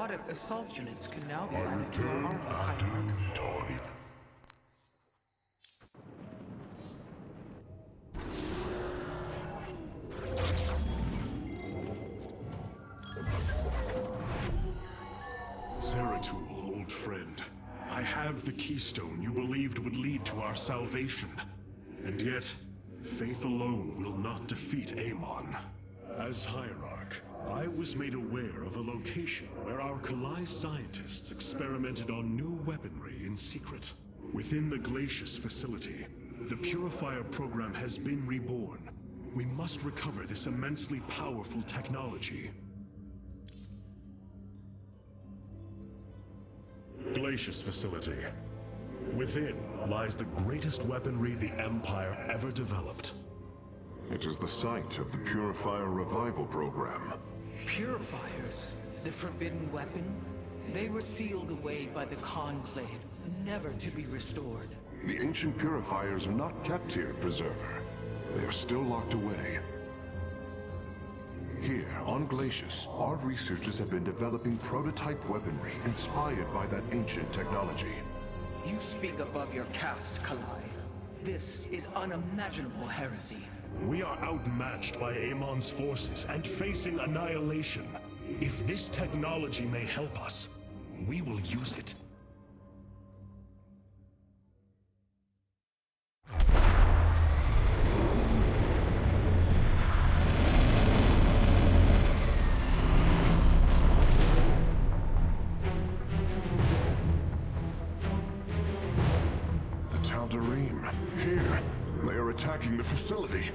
robotic assault units can now be added to our army, Hierarch. Zeratul, old friend. I have the keystone you believed would lead to our salvation. And yet, faith alone will not defeat Amon. As Hierarch, I was made aware of a location where our Kalai scientists experimented on new weaponry in secret. Within the Glacius facility, the Purifier program has been reborn. We must recover this immensely powerful technology. Glacius facility. Within lies the greatest weaponry the Empire ever developed. It is the site of the Purifier Revival Program. Purifiers? The forbidden weapon? They were sealed away by the Conclave, never to be restored. The ancient Purifiers are not kept here, Preserver. They are still locked away. Here, on Glacius, our researchers have been developing prototype weaponry inspired by that ancient technology. You speak above your caste, Kalai. This is unimaginable heresy. We are outmatched by Amon's forces and facing annihilation. If this technology may help us, we will use it. Here, they are attacking the facility.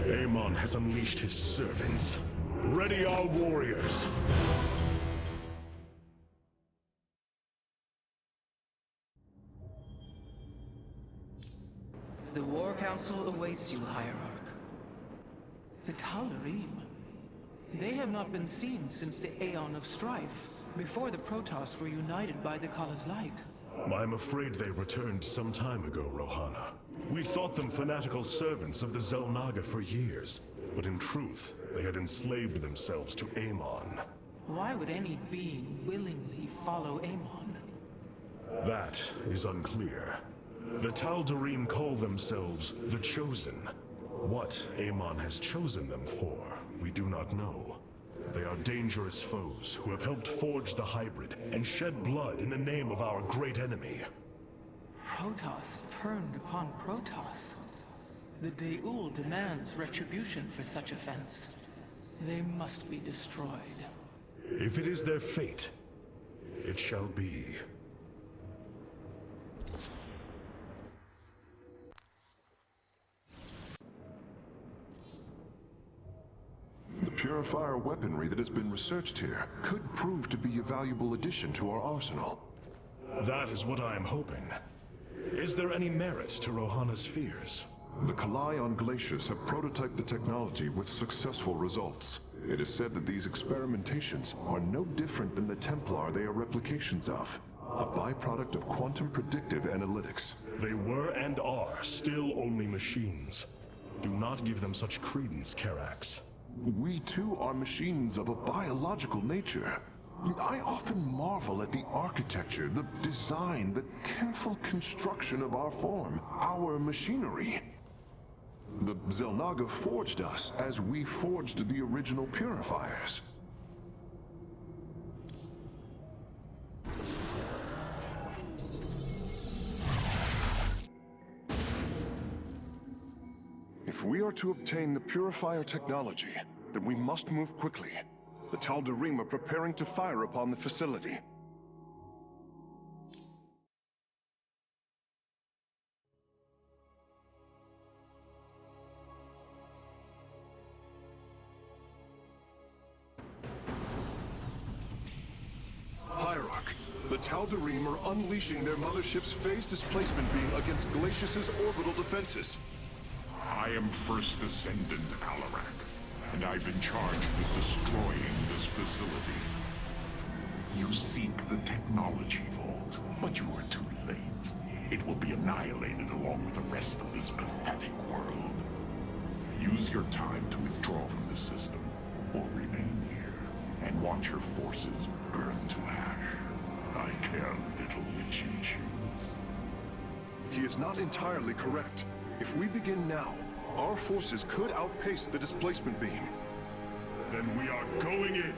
Amon has unleashed his servants. Ready our warriors! The War Council awaits you, Hierarch. The Tal'Darim. They have not been seen since the Aeon of Strife, before the Protoss were united by the Kala's light. I'm afraid they returned some time ago, Rohana. We thought them fanatical servants of the Xel'Naga for years, but in truth, they had enslaved themselves to Amon. Why would any being willingly follow Amon? That is unclear. The Tal'Darim call themselves the Chosen. What Amon has chosen them for, we do not know. They are dangerous foes who have helped forge the hybrid and shed blood in the name of our great enemy. Protoss turned upon Protoss. The De'ul demands retribution for such offense. They must be destroyed. If it is their fate, it shall be. The Purifier weaponry that has been researched here could prove to be a valuable addition to our arsenal. That is what I am hoping. Is there any merit to Rohana's fears? The Kalai on Glacius have prototyped the technology with successful results. It is said that these experimentations are no different than the Templar they are replications of, a byproduct of quantum predictive analytics. They were and are still only machines. Do not give them such credence, Karax. We too are machines of a biological nature. I often marvel at the architecture, the design, the careful construction of our form, our machinery. The Xel'Naga forged us as we forged the original Purifiers. If we are to obtain the Purifier technology, then we must move quickly. The Tal'Darim are preparing to fire upon the facility. Hierarch, the Tal'Darim are unleashing their mothership's phase displacement beam against Glacius's orbital defenses. I am First Ascendant Alarak, and I've been charged with destroying this facility. You seek the technology vault, but you are too late. It will be annihilated along with the rest of this pathetic world. Use your time to withdraw from the system, or remain here and watch your forces burn to ash. I care little which you choose. He is not entirely correct. If we begin now, our forces could outpace the displacement beam. Then we are going in!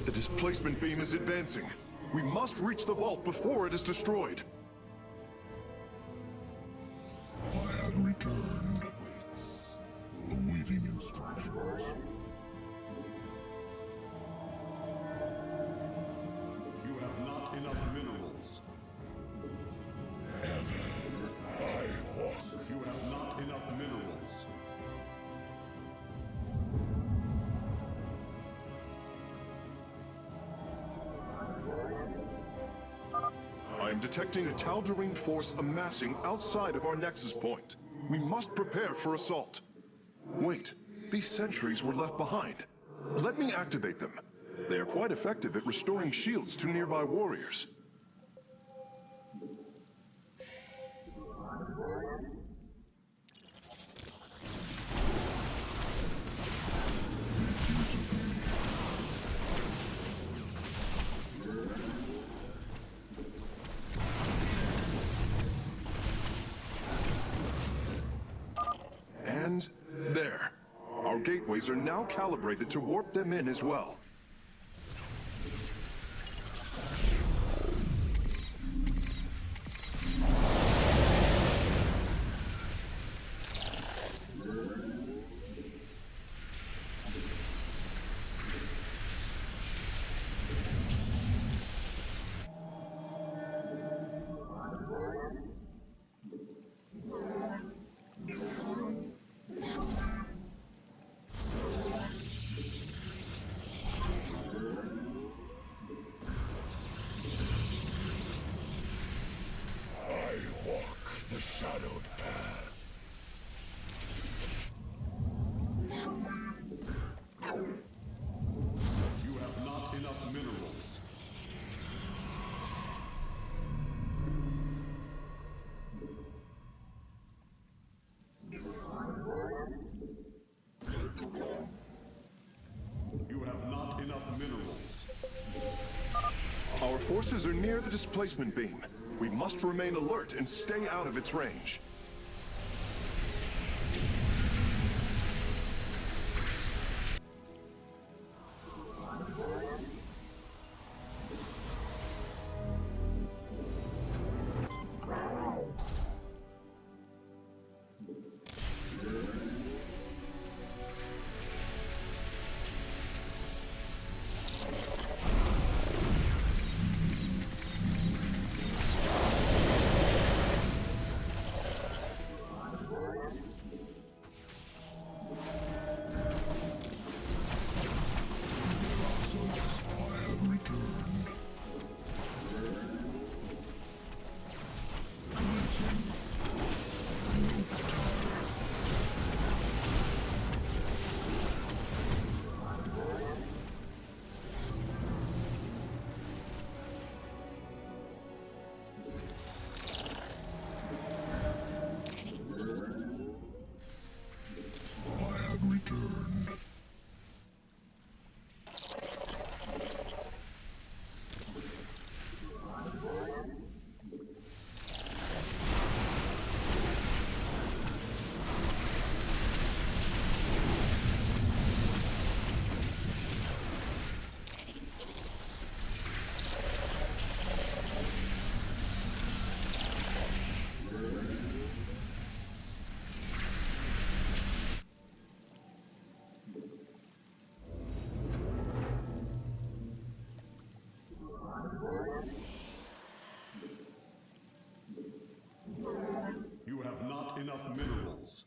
The displacement beam is advancing. We must reach the vault before it is destroyed. I had returned. Waits, awaiting instructions. You have not enough minerals. I walk. You have not enough minerals. I am detecting a Tal'Darim force amassing outside of our nexus point. We must prepare for assault. Wait, these sentries were left behind. Let me activate them. They are quite effective at restoring shields to nearby warriors. And there. Our gateways are now calibrated to warp them in as well. I walk the shadowed path. You have not enough minerals. You have not enough minerals. Our forces are near the displacement beam. We must remain alert and stay out of its range. You have not enough minerals.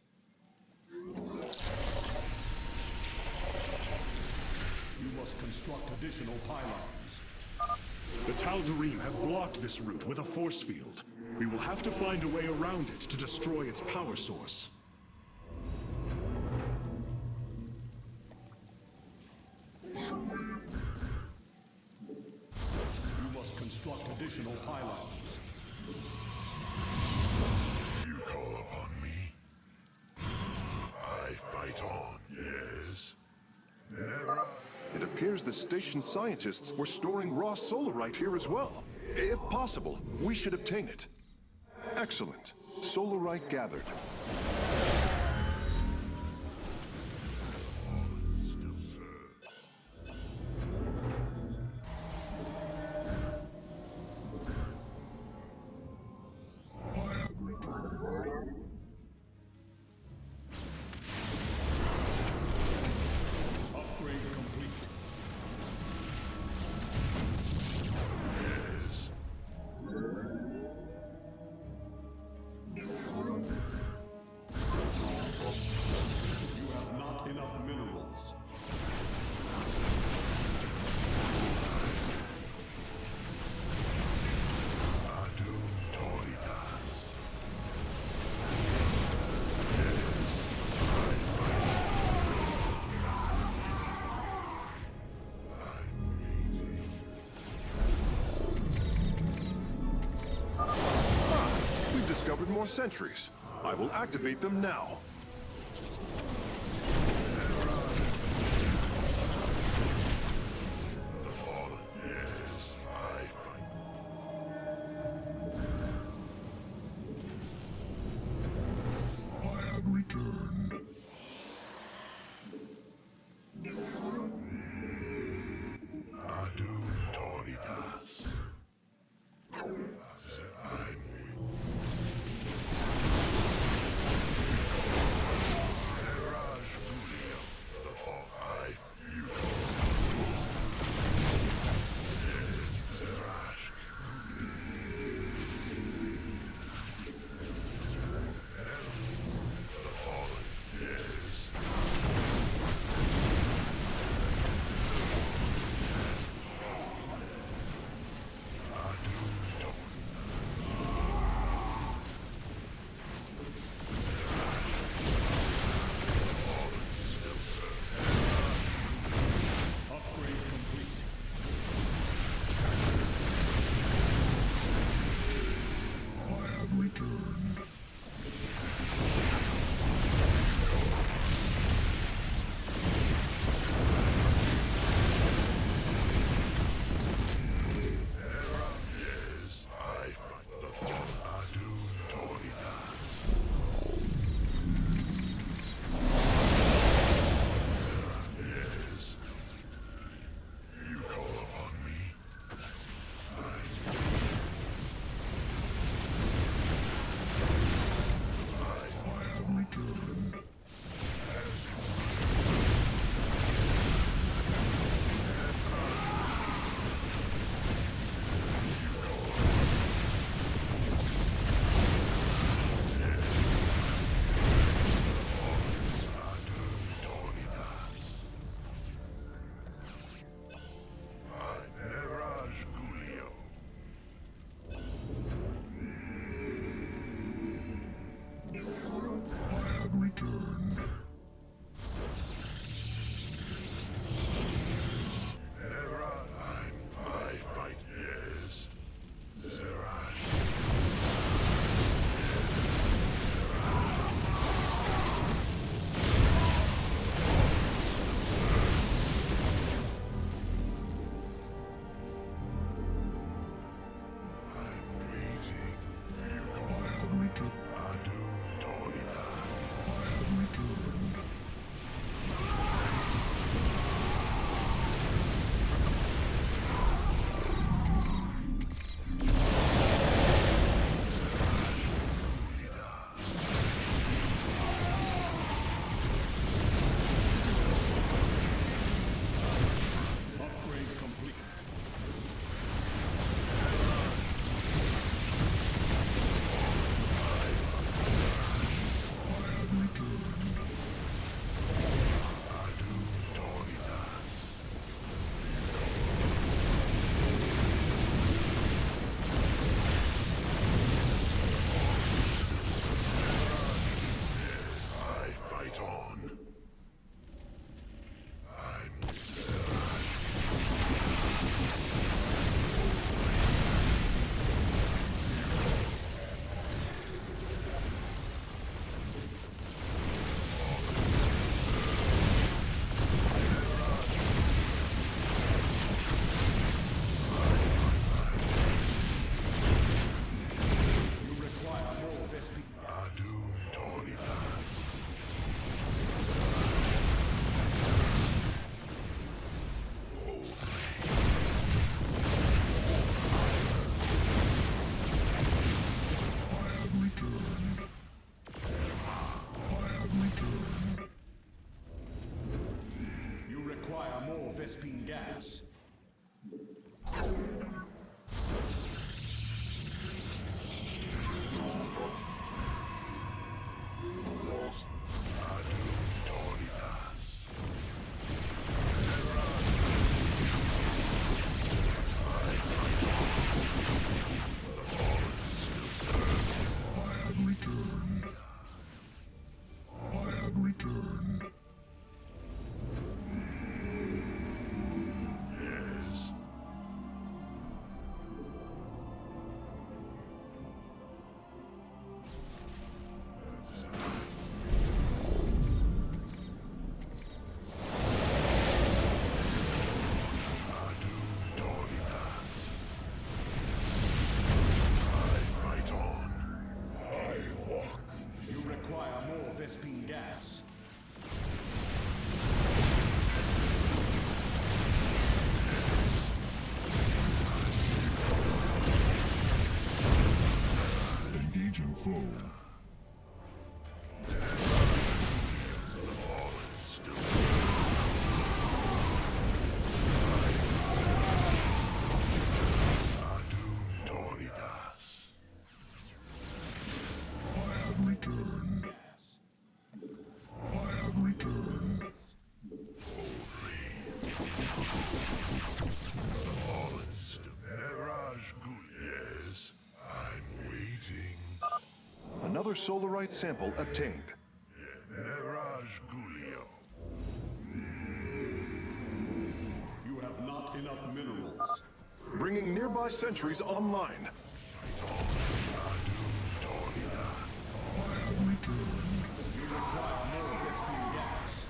You must construct additional pylons. The Tal'Darim have blocked this route with a force field. We will have to find a way around it to destroy its power source. You must construct additional pylons. You call upon me? I fight on, yes? Never. It appears the station scientists were storing raw solarite here as well. If possible, we should obtain it. Excellent. Solarite gathered. Still serves. I have returned. Upgrade complete. Yes. You have not enough minerals. Adum Toridas. We've discovered more sentries. I will activate them now. The fallen, yes, I fight. I have returned. Adum Toridas. require more Vespine gas. Vespine gas. Engaging foe. Another Solarite sample obtained. Mirage Gulio. You have not enough minerals. Bringing nearby sentries online. You require more Vespine gas.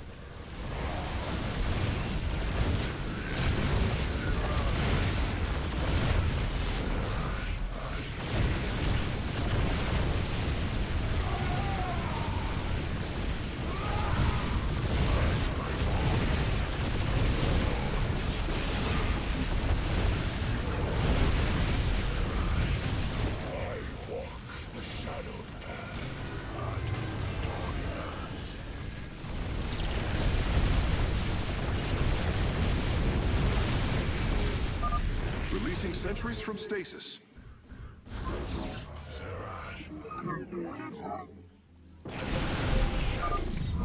Releasing sentries from stasis.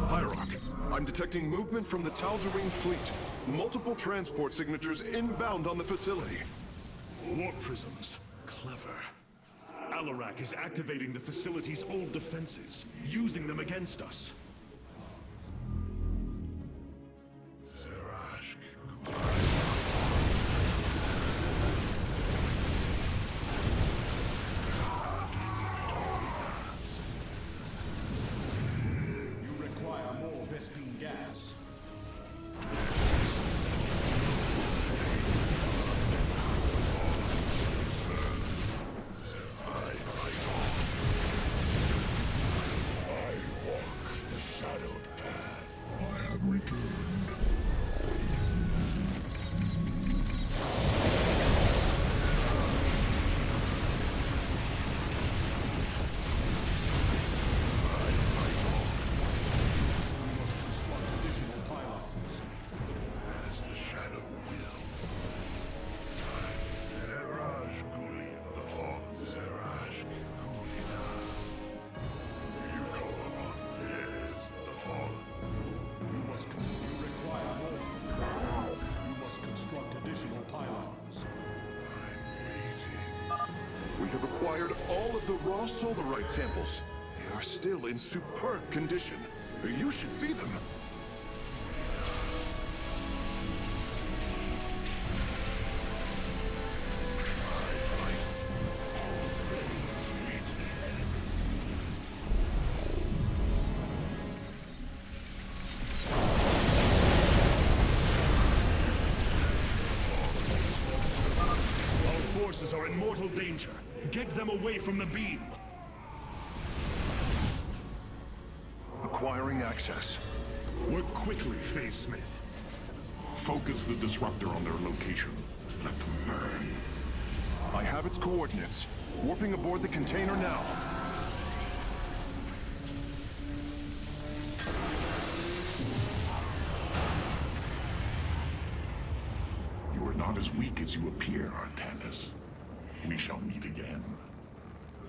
Hierarch, I'm detecting movement from the Tal'Darim fleet. Multiple transport signatures inbound on the facility. Warp prisms. Clever. Alarak is activating the facility's old defenses, using them against us. You require more Vespine gas. We have acquired all of the raw Solarite samples. They are still in superb condition. You should see them. Our forces are in mortal danger. Get them away from the beam. Acquiring access. Work quickly, Phase Smith. Focus the disruptor on their location. Let them burn. I have its coordinates. Warping aboard the container now. as weak as you appear, Artanis. We shall meet again.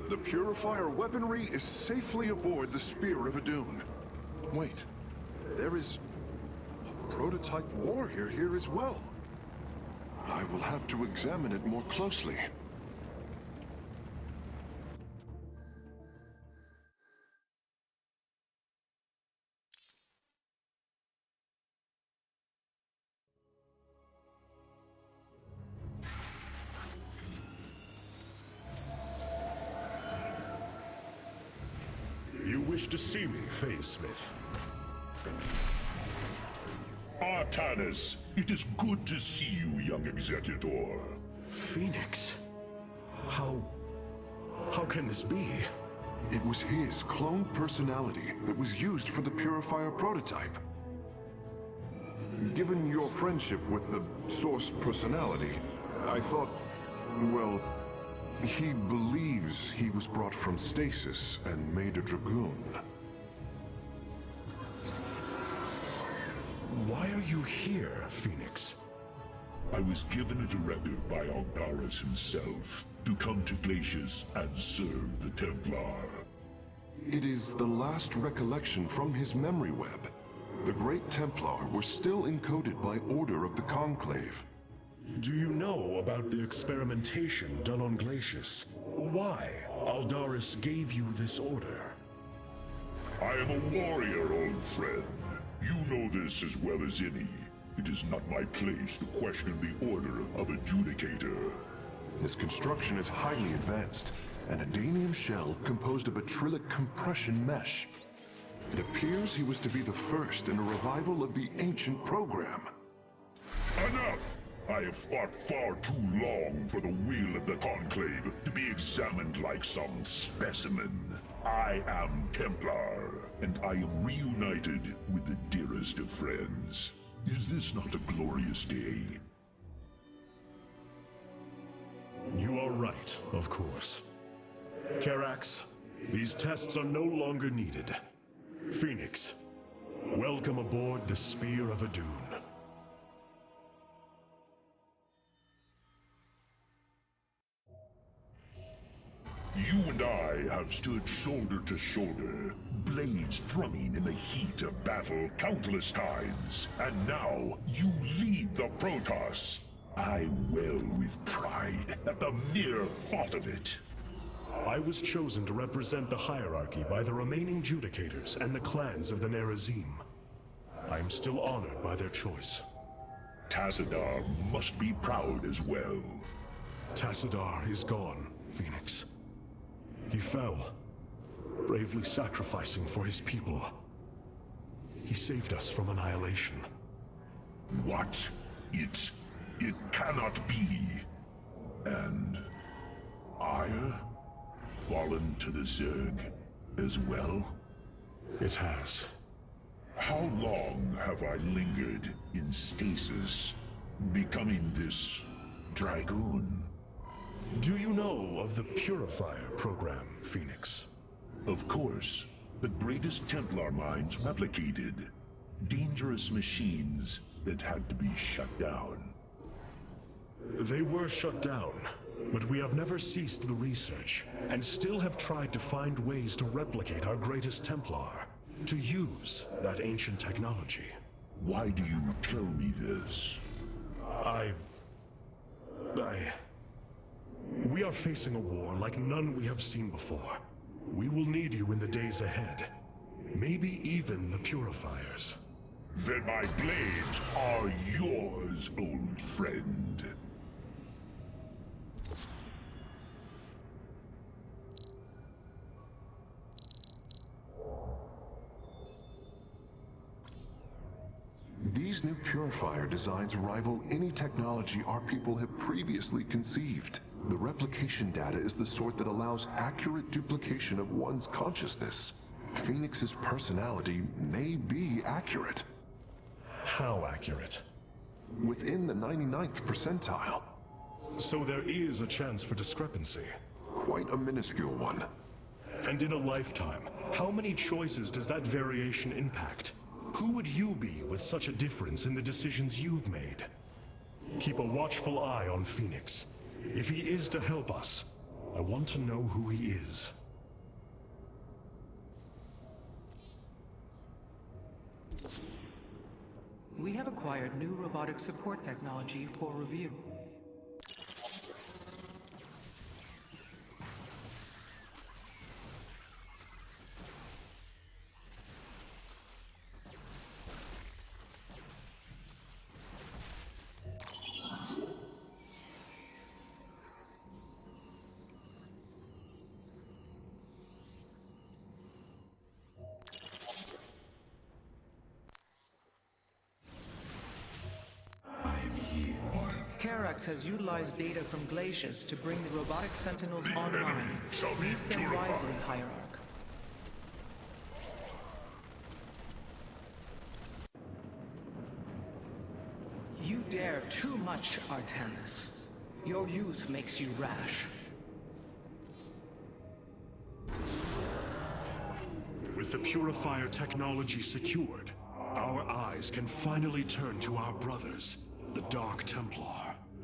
The Purifier weaponry is safely aboard the Spear of Adun. Wait, there is a prototype warrior here as well. I will have to examine it more closely. You wish to see me, Phase Smith? Artanis, it is good to see you, young Executor. Phoenix? How can this be? It was his cloned personality that was used for the Purifier prototype. Given your friendship with the Source personality, I thought, well, he believes he was brought from stasis and made a Dragoon. Why are you here, Phoenix? I was given a directive by Aldaris himself to come to Glacius and serve the Templar. It is the last recollection from his memory web. The Great Templar were still encoded by order of the Conclave. Do you know about the experimentation done on Glacius? Why Aldaris gave you this order? I am a warrior, old friend. You know this as well as any. It is not my place to question the order of Adjudicator. His construction is highly advanced, an Adanium shell composed of a trillic compression mesh. It appears he was to be the first in a revival of the ancient program. Enough! I have fought far too long for the will of the Conclave to be examined like some specimen. I am Templar, and I am reunited with the dearest of friends. Is this not a glorious day? You are right, of course. Karax, these tests are no longer needed. Phoenix, welcome aboard the Spear of Adun. You and I have stood shoulder to shoulder, blades thrumming in the heat of battle countless times. And now, you lead the Protoss. I wail with pride at the mere thought of it. I was chosen to represent the hierarchy by the remaining Judicators and the clans of the Nerazim. I am still honored by their choice. Tassadar must be proud as well. Tassadar is gone, Phoenix. He fell, bravely sacrificing for his people. He saved us from annihilation. What? It cannot be. And Ire? Fallen to the Zerg as well? It has. How long have I lingered in stasis, becoming this Dragoon? Do you know of the Purifier program, Phoenix? Of course. The greatest Templar minds replicated. Dangerous machines that had to be shut down. They were shut down, but we have never ceased the research, and still have tried to find ways to replicate our greatest Templar, to use that ancient technology. Why do you tell me this? We are facing a war like none we have seen before. We will need you in the days ahead. Maybe even the Purifiers. Then my blades are yours, old friend. These new Purifier designs rival any technology our people have previously conceived. The replication data is the sort that allows accurate duplication of one's consciousness. Phoenix's personality may be accurate. How accurate? Within the 99th percentile. So there is a chance for discrepancy. Quite a minuscule one. And in a lifetime, how many choices does that variation impact? Who would you be with such a difference in the decisions you've made? Keep a watchful eye on Phoenix. If he is to help us, I want to know who he is. We have acquired new robotic support technology for review. Karax has utilized data from glaciers to bring the robotic sentinels online. shall be Use them purified. wisely, Hierarch. You dare too much, Artanis. Your youth makes you rash. With the purifier technology secured, our eyes can finally turn to our brothers, the Dark Templar.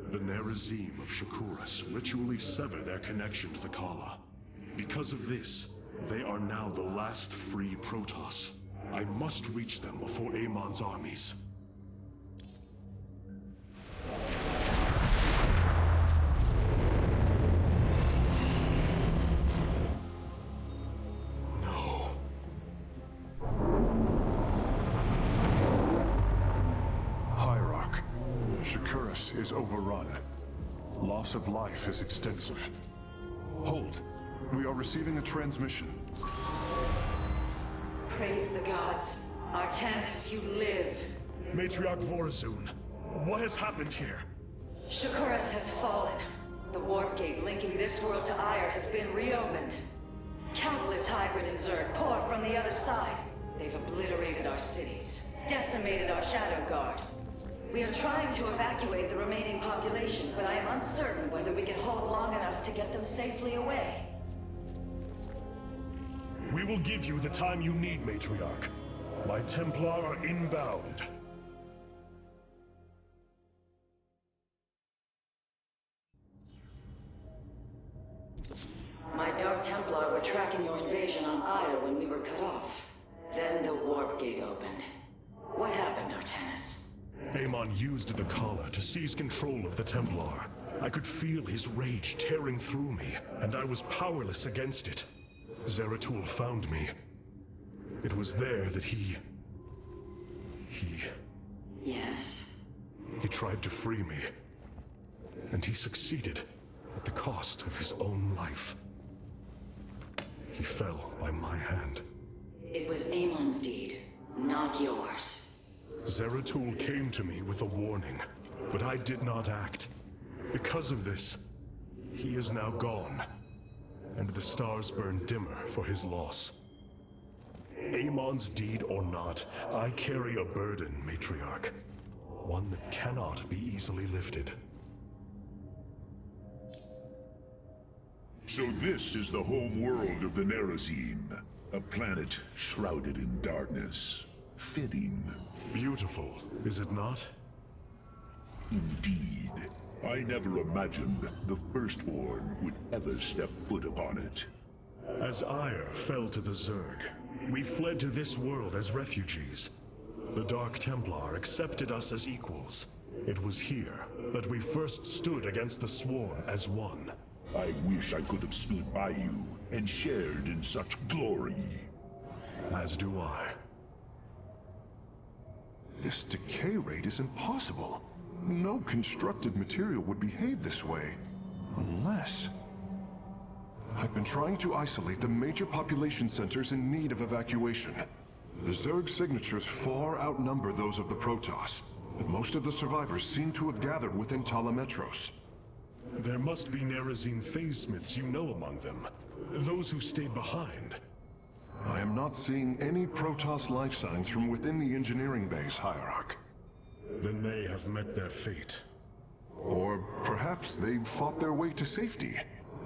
The Nerazim of Shakuras ritually sever their connection to the Kala. Because of this, they are now the last free Protoss. I must reach them before Amon's armies. Hierarch, Shakuras is overrun. Loss of life is extensive. Hold. We are receiving a transmission. Praise the gods. Artanis, you live. Matriarch Vorazun, what has happened here? Shakuras has fallen. The warp gate linking this world to Ire has been reopened. Countless hybrid and Zerg pour from the other side. They've obliterated our cities, decimated our Shadow Guard. We are trying to evacuate the remaining population, but I am uncertain whether we can hold long enough to get them safely away. We will give you the time you need, Matriarch. My Templar are inbound. My Dark Templar were tracking your invasion on Ire when we were cut off. Then the warp gate opened. What happened, Artanis? Amon used the Kala to seize control of the Templar. I could feel his rage tearing through me, and I was powerless against it. Zeratul found me. It was there that he... Yes? He tried to free me. And he succeeded at the cost of his own life. He fell by my hand. It was Amon's deed, not yours. Zeratul came to me with a warning, but I did not act. Because of this, he is now gone, and the stars burn dimmer for his loss. Amon's deed or not, I carry a burden, Matriarch. One that cannot be easily lifted. So this is the home world of the Nerazim, a planet shrouded in darkness. Fitting. Beautiful, is it not? Indeed. I never imagined the Firstborn would ever step foot upon it. As Ire fell to the Zerg, we fled to this world as refugees. The Dark Templar accepted us as equals. It was here that we first stood against the Swarm as one. I wish I could have stood by you and shared in such glory. As do I. This decay rate is impossible. No constructed material would behave this way. Unless... I've been trying to isolate the major population centers in need of evacuation. The Zerg signatures far outnumber those of the Protoss, but most of the survivors seem to have gathered within Talametros. There must be Nerazim phase-smiths you know among them. Those who stayed behind. I am not seeing any Protoss life signs from within the engineering base, Hierarch. Then they have met their fate. Or perhaps they've fought their way to safety.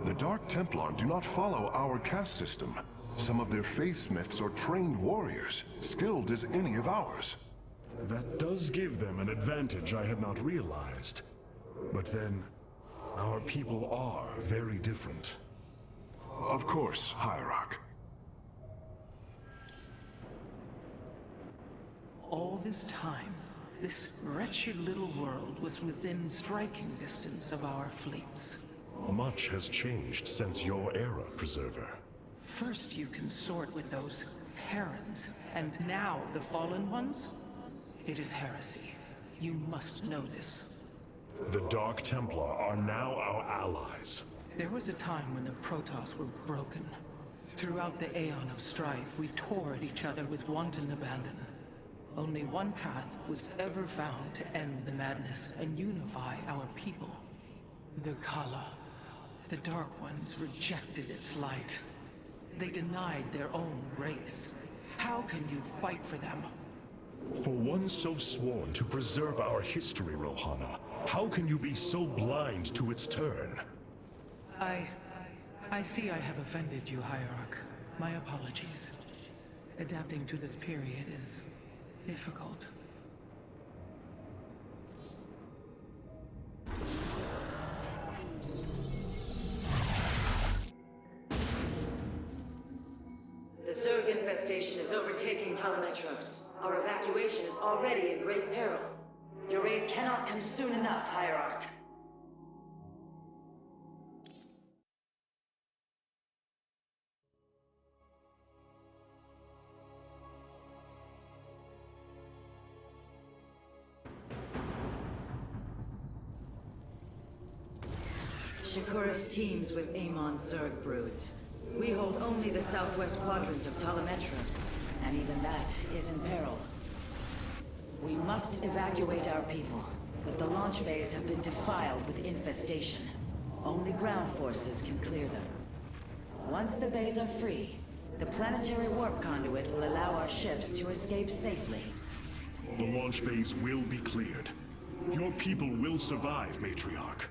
The Dark Templar do not follow our caste system. Some of their faithsmiths are trained warriors, skilled as any of ours. That does give them an advantage I had not realized. But then, our people are very different. Of course, Hierarch. All this time, this wretched little world was within striking distance of our fleets. Much has changed since your era, Preserver. First you consort with those Terrans, and now the Fallen Ones? It is heresy. You must know this. The Dark Templar are now our allies. There was a time when the Protoss were broken. Throughout the Aeon of Strife, we tore at each other with wanton abandon. Only one path was ever found to end the madness and unify our people. The Khala. The Dark Ones rejected its light. They denied their own race. How can you fight for them? For one so sworn to preserve our history, Rohana, how can you be so blind to its turn? I see I have offended you, Hierarch. My apologies. Adapting to this period is difficult. The Zerg infestation is overtaking Telemetros. Our evacuation is already in great peril. Your aid cannot come soon enough, Hierarch. Shakuras teams with Amon's Zerg broods. We hold only the southwest quadrant of Telemetros, and even that is in peril. We must evacuate our people, but the launch bays have been defiled with infestation. Only ground forces can clear them. Once the bays are free, the planetary warp conduit will allow our ships to escape safely. The launch bays will be cleared. Your people will survive, Matriarch.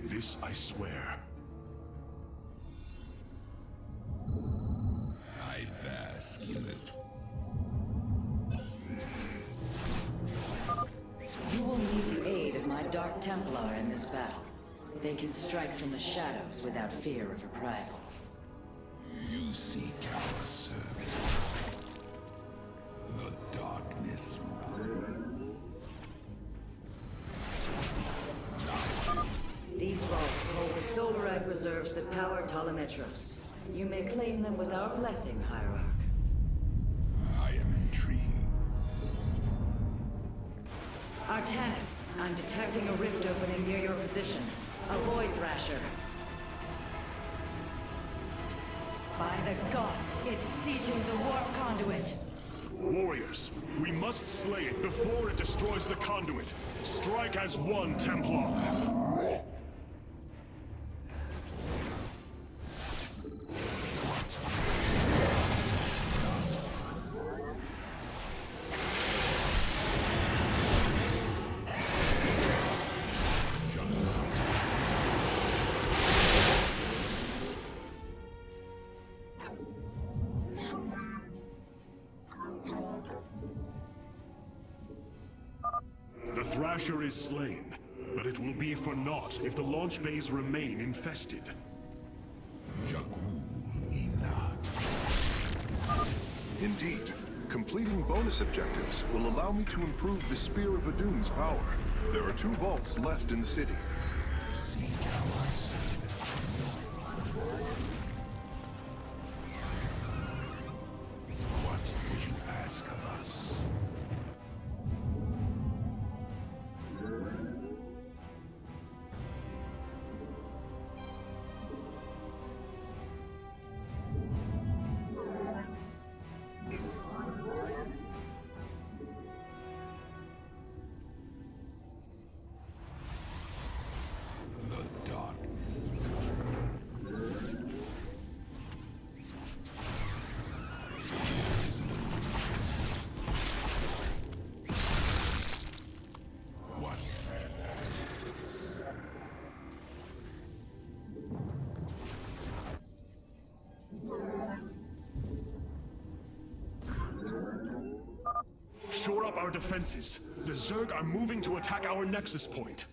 This I swear. I bask in it. You will need the aid of my Dark Templar in this battle. They can strike from the shadows without fear of reprisal. You seek our service. The darkness runs. These vaults hold the Solarite reserves that power Telemetros. You may claim them with our blessing, Hierarch. I am intrigued. Artanis, I'm detecting a rift opening near your position. Avoid Thrasher. By the gods, it's sieging the warp conduit. Warriors, we must slay it before it destroys the conduit. Strike as one, Templar. The Thrasher is slain, but it will be for naught if the launch bays remain infested. Indeed. Completing bonus objectives will allow me to improve the Spear of Adun's power. There are 2 vaults left in the city. Seek our service. What would you ask of us? The darkness. Here is an illusion. What? Shore up our defenses. The Zerg are moving to attack our nexus point.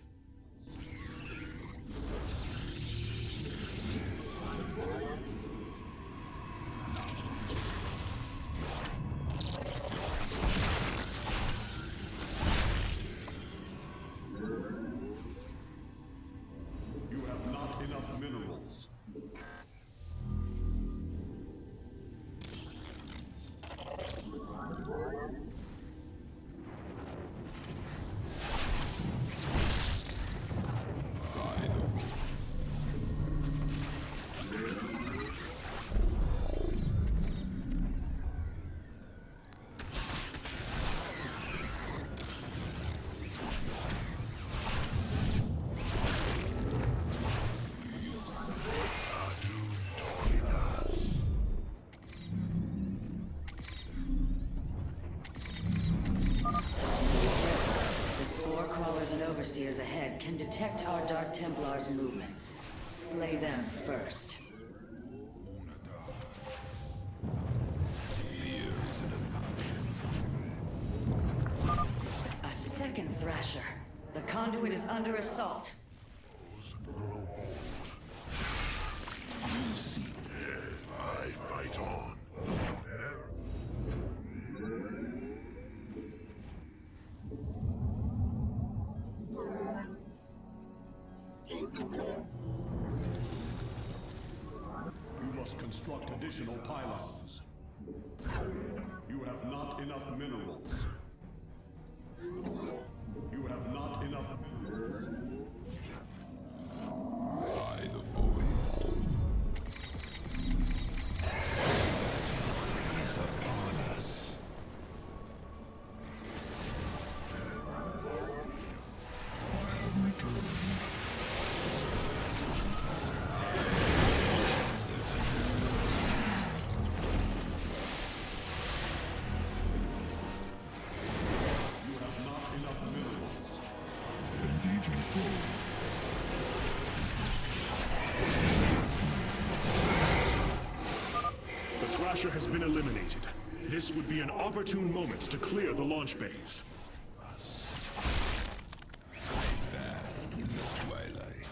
crawlers and overseers ahead can detect our Dark Templars' movements. Slay them first. Fear isn't an option. A second Thrasher. The conduit is under assault. Grow bold. You see, I fight on. You must construct additional pylons. You have not enough minerals. You have not enough minerals. By the void. Is upon us. I have returned. You have not enough minerals. Engaging foe. The Thrasher has been eliminated. This would be an opportune moment to clear the launch bays. Bask in the twilight.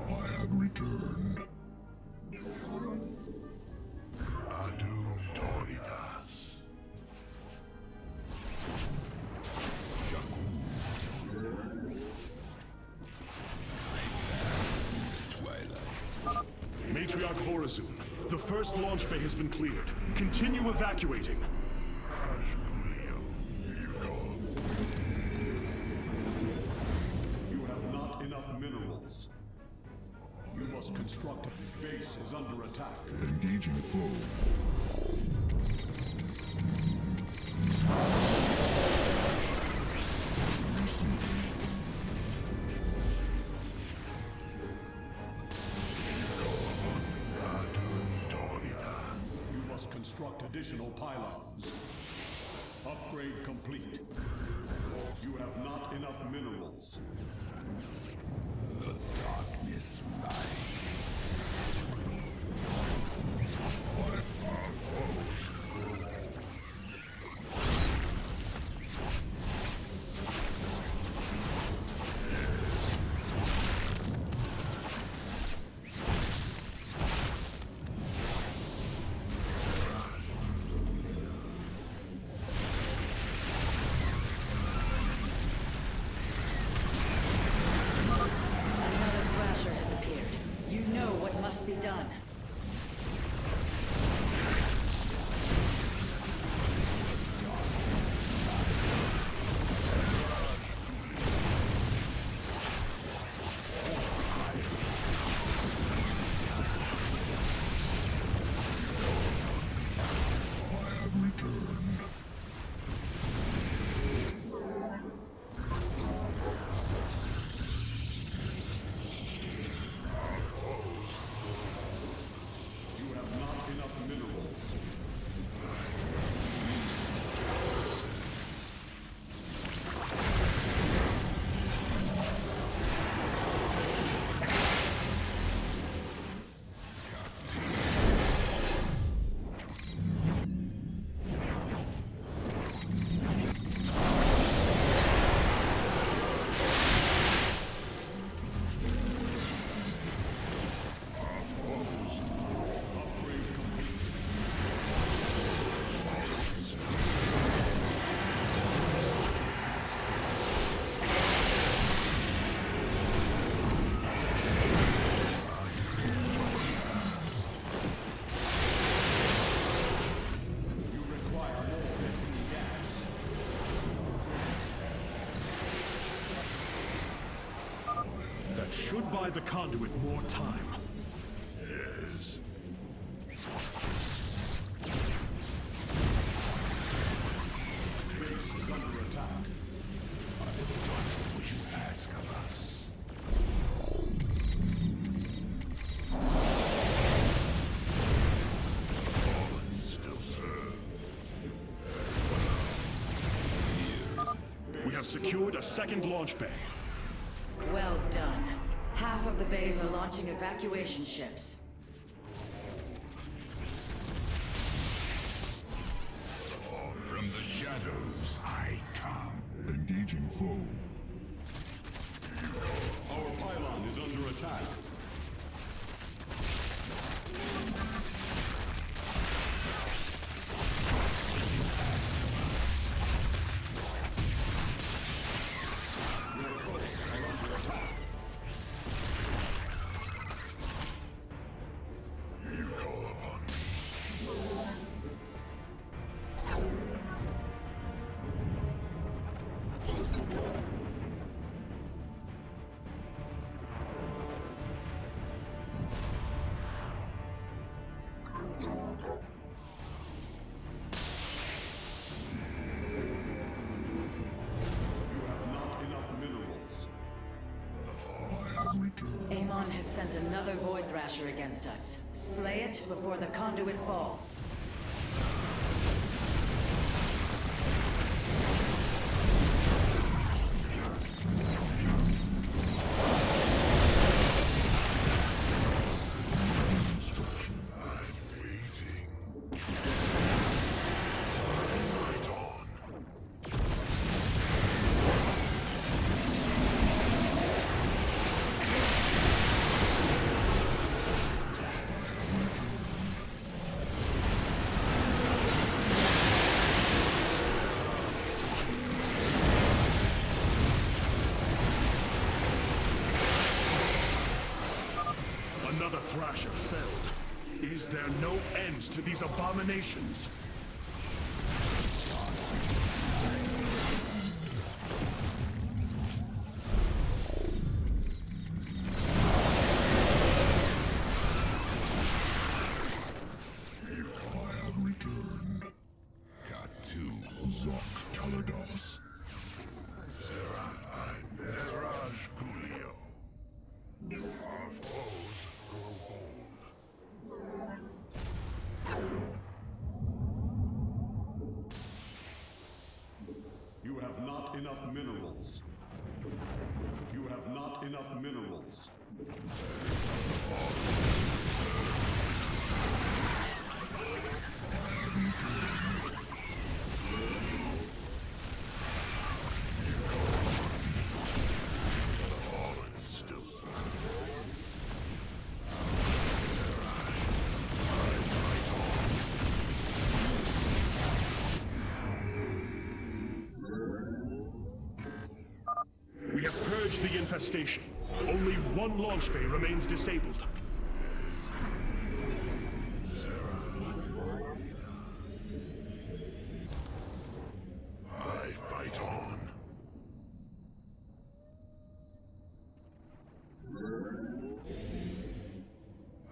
I have returned. Adum Toridas. Twilight. Matriarch Vorazun, the first launch bay has been cleared. Continue evacuating. Ashgulio. Yugo. You have not enough minerals. You must construct a base is under attack. Engaging foe. Adum Torida. You must construct additional pylons. Upgrade complete. You have not enough minerals. The darkness rises. Our foes grow old. Another Thrasher has appeared. You know what must be done. I have returned. You have not enough minerals. Upgrade complete. You require more listening gas. That should buy the conduit more time. Yes. Base is under attack. What would you ask of us? secured a second launch bay. Well done. Half of the bays are launching evacuation ships. From the shadows, I come. Engaging foe. Our pylon is under attack. Amon has sent another Void Thrasher against us. Slay it before the conduit falls. Another Thrasher felled. Is there no end to these abominations? I have returned. Got two Zok Talados. Sarah, I'm Mirage Gulio. Our foes grow bold. You have not enough minerals. You have not enough minerals. Still We have purged the infestation. Only one launch bay remains disabled. I fight on.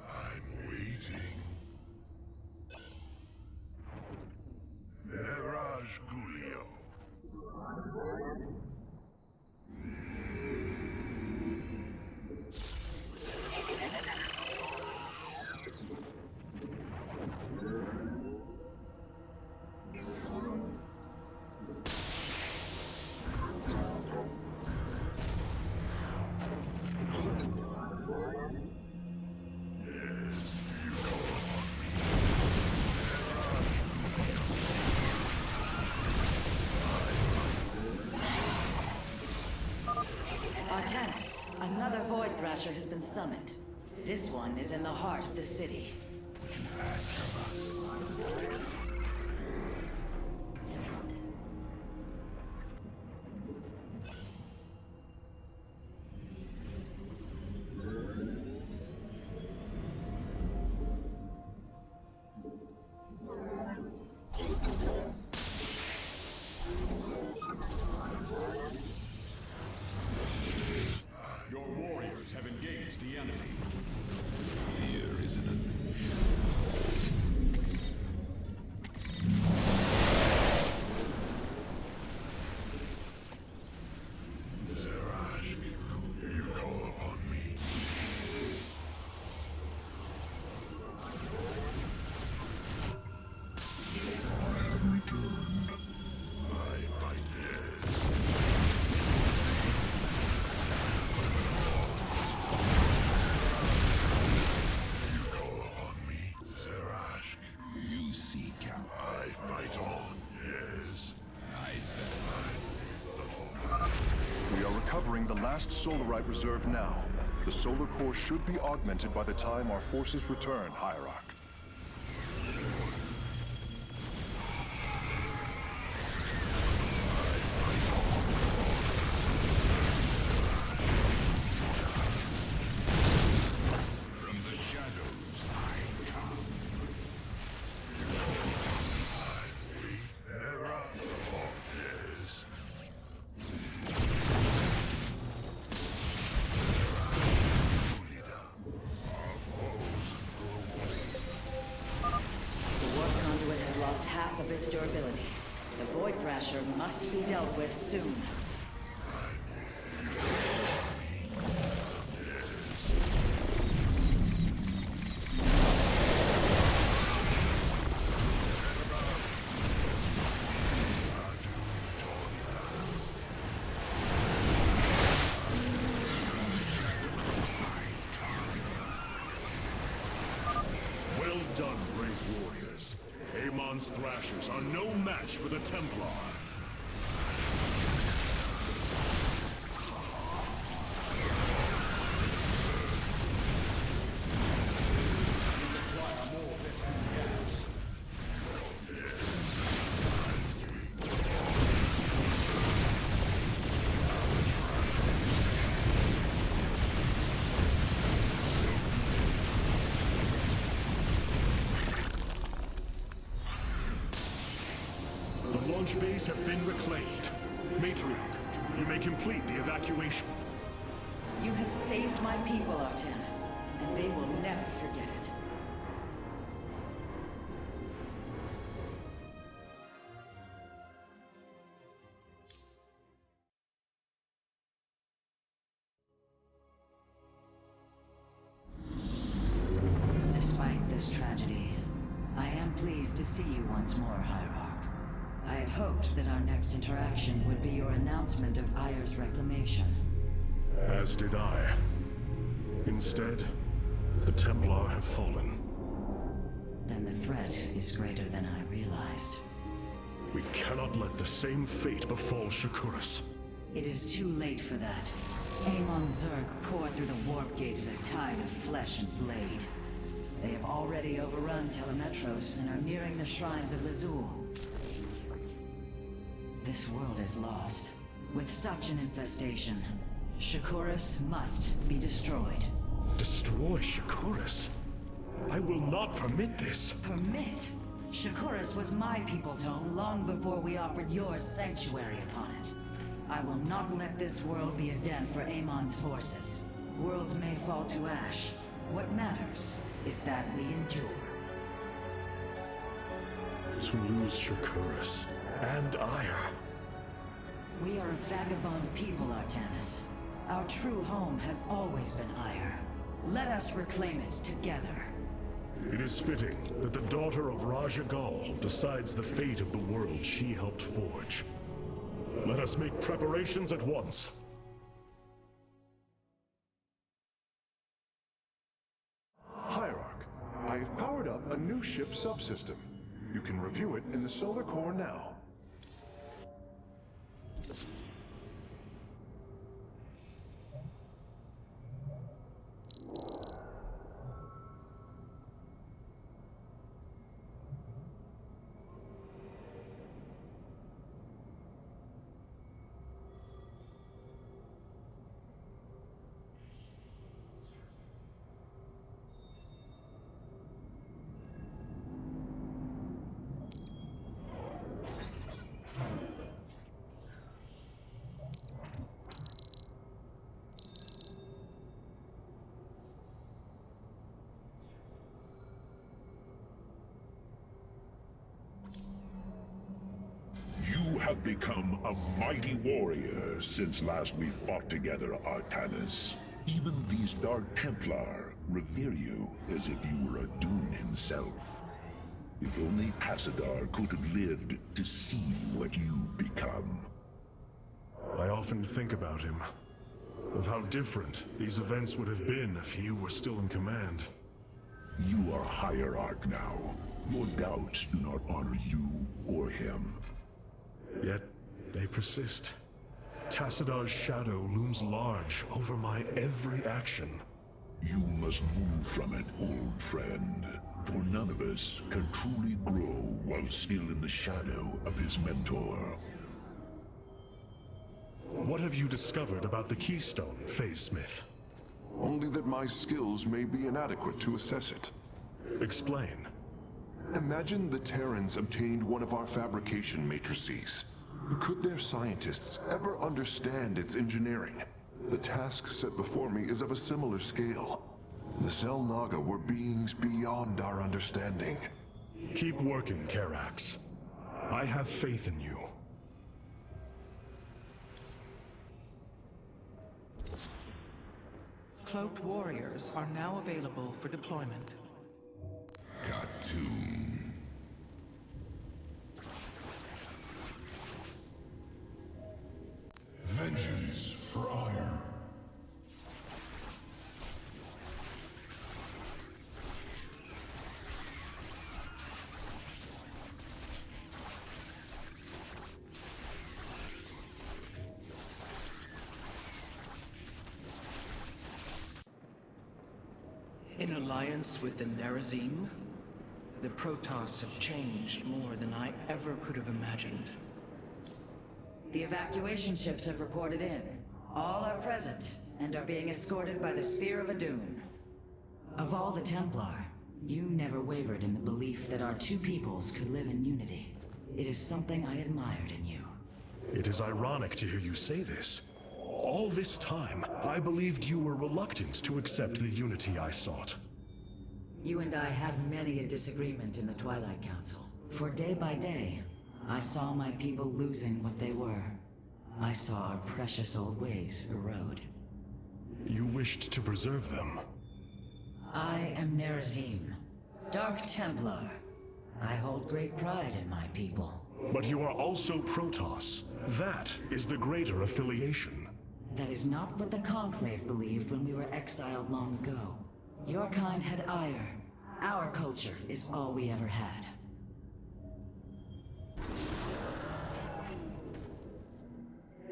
I'm waiting. Mirage Gulio. Artemis, another Void Thrasher has been summoned. This one is in the heart of the city. Ask of us. Your warriors have engaged the enemy. Fear is an illusion. entering the last Solarite reserve now. The solar core should be augmented by the time our forces return, Hierarch. From the shadows I come. Never forget. The warp conduit has lost half of its durability. The Void Thrasher must be dealt with soon. Well done, brave warriors. Amon's Thrashers are no match for the Templar. The launch bays have been reclaimed. Matriarch, you may complete the evacuation. You have saved my people, Artanis, and they will never forget it. Despite this tragedy, I am pleased to see you once more, Hierarch. I had hoped that our next interaction would be your announcement of Ayer's reclamation. As did I. Instead, the Templar have fallen. Then the threat is greater than I realized. We cannot let the same fate befall Shakuras. It is too late for that. Amon Zerg poured through the warp gate as a tide of flesh and blade. They have already overrun Telemetros and are nearing the shrines of Lazul. This world is lost. With such an infestation, Shakuras must be destroyed. Destroy Shakuras? I will not permit this. Permit? Shakuras was my people's home long before we offered yours sanctuary upon it. I will not let this world be a den for Amon's forces. Worlds may fall to ash. What matters is that we endure. To lose Shakuras and Ire. We are a vagabond people, Artanis. Our true home has always been Ire. Let us reclaim it together. It is fitting that the daughter of Raja Gal decides the fate of the world she helped forge. Let us make preparations at once. Hierarch, I have powered up a new ship subsystem. You can review it in the solar core now. You have become a mighty warrior since last we fought together, Artanis. Even these Dark Templar revere you as if you were a Dune himself. If only Passadar could have lived to see what you've become. I often think about him, of how different these events would have been if you were still in command. You are Hierarch now. Your doubts do not honor you or him. Yet, they persist. Tassadar's shadow looms large over my every action. You must move from it, old friend. For none of us can truly grow while still in the shadow of his mentor. What have you discovered about the Keystone, Phase Smith? Only that my skills may be inadequate to assess it. Explain. Imagine the Terrans obtained one of our fabrication matrices. Could their scientists ever understand its engineering? The task set before me is of a similar scale. The Xel'Naga were beings beyond our understanding. Keep working, Karax. I have faith in you. Cloaked warriors are now available for deployment. Got to. Vengeance for ire. In alliance with the Nerazim, the Protoss have changed more than I ever could have imagined. The evacuation ships have reported in. All are present, and are being escorted by the Spear of Adun. Of all the Templar, you never wavered in the belief that our two peoples could live in unity. It is something I admired in you. It is ironic to hear you say this. All this time, I believed you were reluctant to accept the unity I sought. You and I had many a disagreement in the Twilight Council. For day by day, I saw my people losing what they were. I saw our precious old ways erode. You wished to preserve them. I am Nerazim, Dark Templar. I hold great pride in my people. But you are also Protoss. That is the greater affiliation. That is not what the Conclave believed when we were exiled long ago. Your kind had ire. Our culture is all we ever had.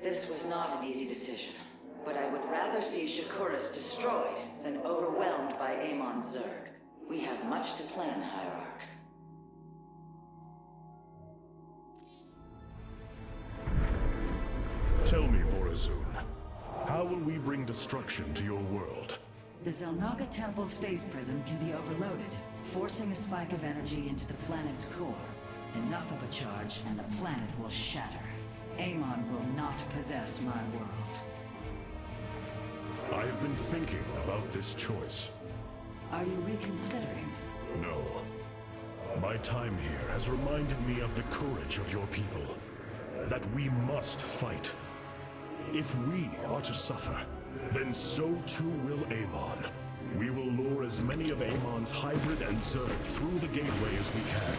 This was not an easy decision, but I would rather see Shakuras destroyed than overwhelmed by Amon Zerg. We have much to plan, Hierarch. Tell me, Vorazun, how will we bring destruction to your world? The Xel'Naga Temple's phase prism can be overloaded, forcing a spike of energy into the planet's core. Enough of a charge, and the planet will shatter. Amon will not possess my world. I have been thinking about this choice. Are you reconsidering? No. My time here has reminded me of the courage of your people. That we must fight. If we are to suffer, then so too will Amon. We will lure as many of Amon's hybrid and Zerg through the gateway as we can.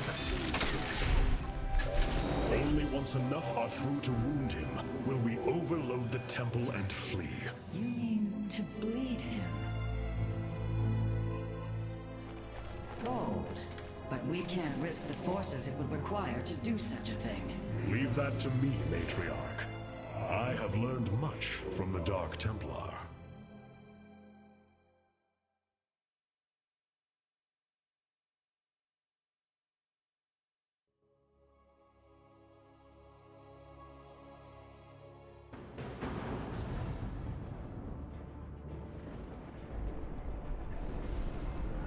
Only once enough are through to wound him will we overload the temple and flee. You mean to bleed him? Bold. But we can't risk the forces it would require to do such a thing. Leave that to me, Matriarch. I have learned much from the Dark Templar.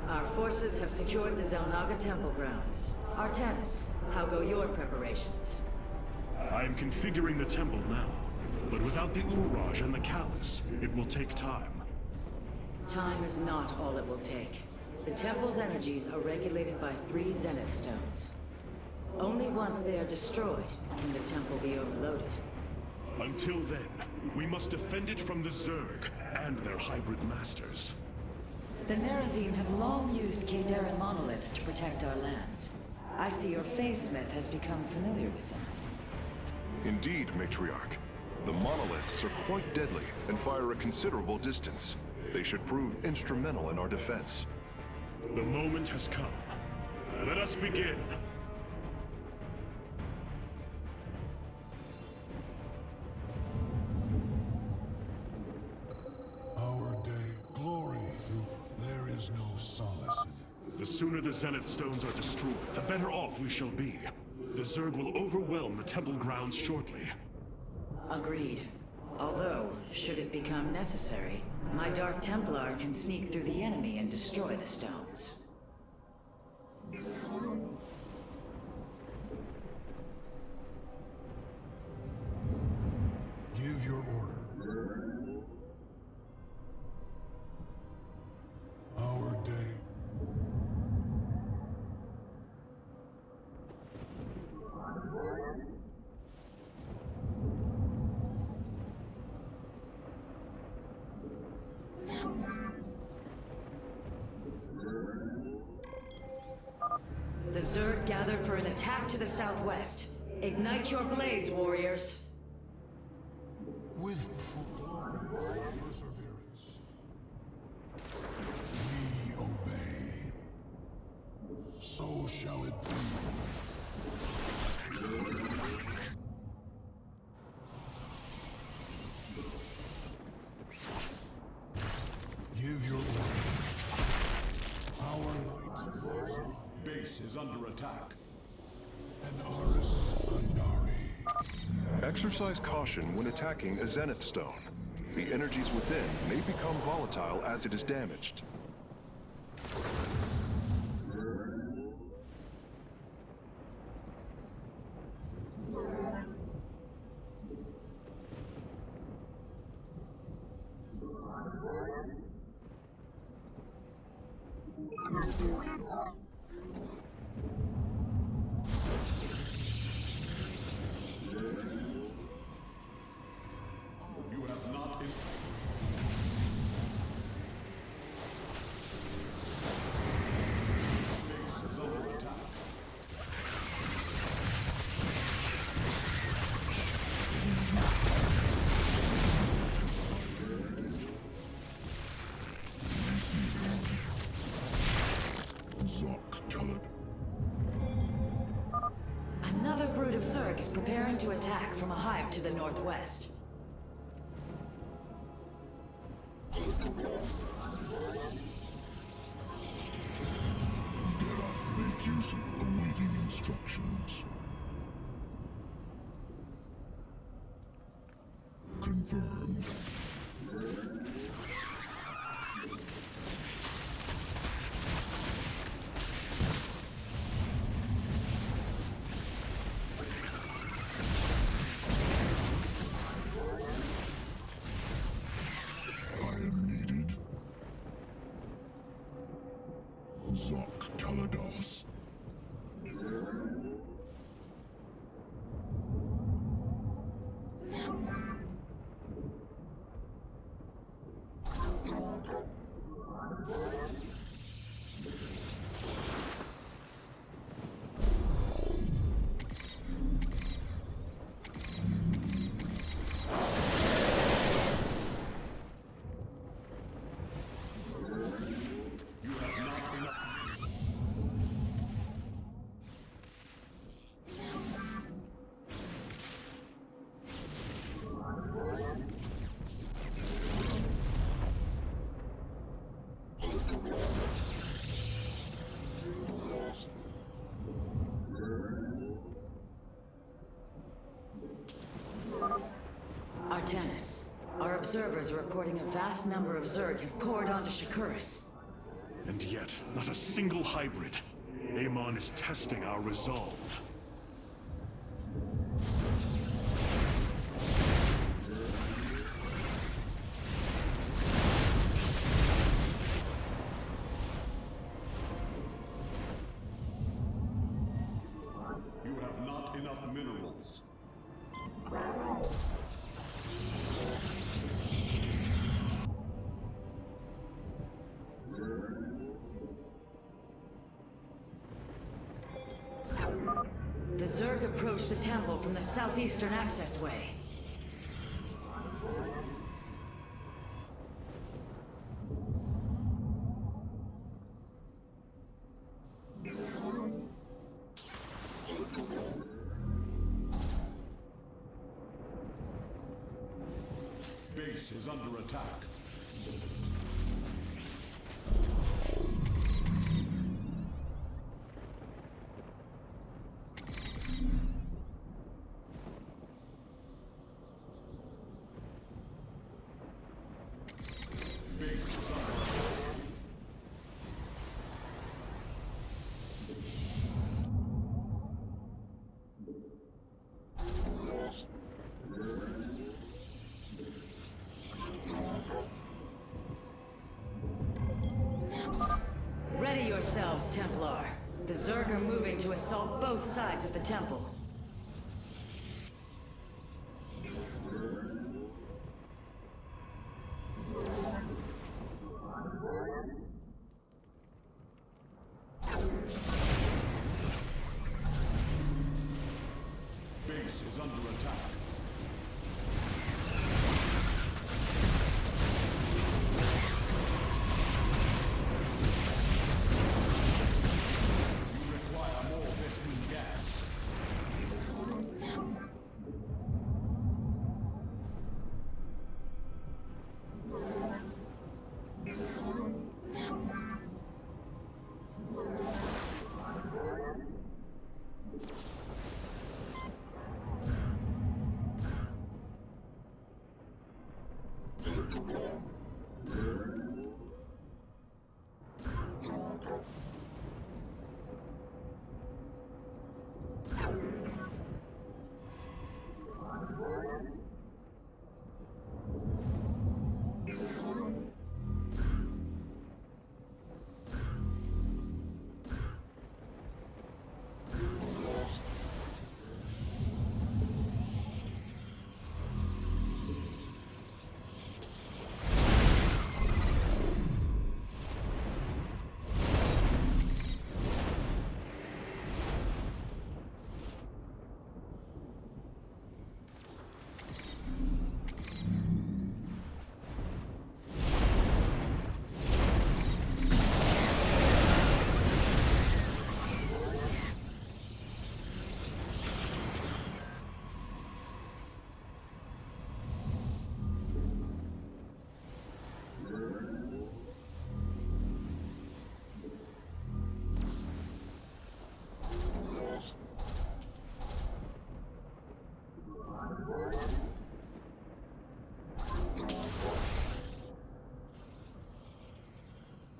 Our forces have secured the Xel'Naga Temple grounds. Artanis, how go your preparations? I am configuring the temple now, but without the Uraj and the Callus, it will take time. Time is not all it will take. The temple's energies are regulated by 3 Zenith stones. Only once they are destroyed can the temple be overloaded. Until then, we must defend it from the Zerg and their hybrid masters. The Nerazim have long used Kadaran monoliths to protect our lands. I see your Phase Smith has become familiar with them. Indeed, Matriarch. The monoliths are quite deadly and fire a considerable distance. They should prove instrumental in our defense. The moment has come. Let us begin. listen. The sooner the Zenith Stones are destroyed, the better off we shall be. The Zerg will overwhelm the temple grounds shortly. Agreed. Although, should it become necessary, my Dark Templar can sneak through the enemy and destroy the stones. Give your order. Our day. The Zerg gathered for an attack to the southwest. Ignite your blades, warriors! With prolonged perseverance, we obey. So shall it be. Give your order. Our light lives on. Base is under attack. And Aris Andari. Exercise caution when attacking a Zenith Stone. The energies within may become volatile as it is damaged. You have not in base is under attack. Zoc colored. Another brood of Zerg is preparing to attack from a hive to the northwest. Make use of awaiting instructions. Confirmed. I am needed. Zoc Kalados. You have not enough. Artanis, our observers are reporting a vast number of Zerg have poured onto Shakuris. And yet, not a single hybrid. Amon is testing our resolve. You have not enough minerals. The Zerg approach the temple from the southeastern access way. Base is under attack. yourselves, Templar. The Zerg are moving to assault both sides of the temple. Base is under attack. You require more Vespene gas.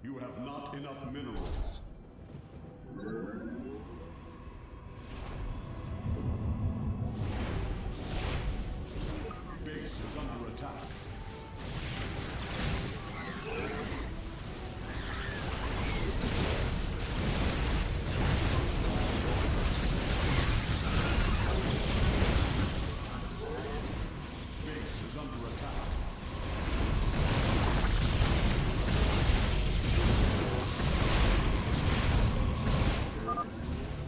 You have not enough minerals. Base is under attack. Base is under attack.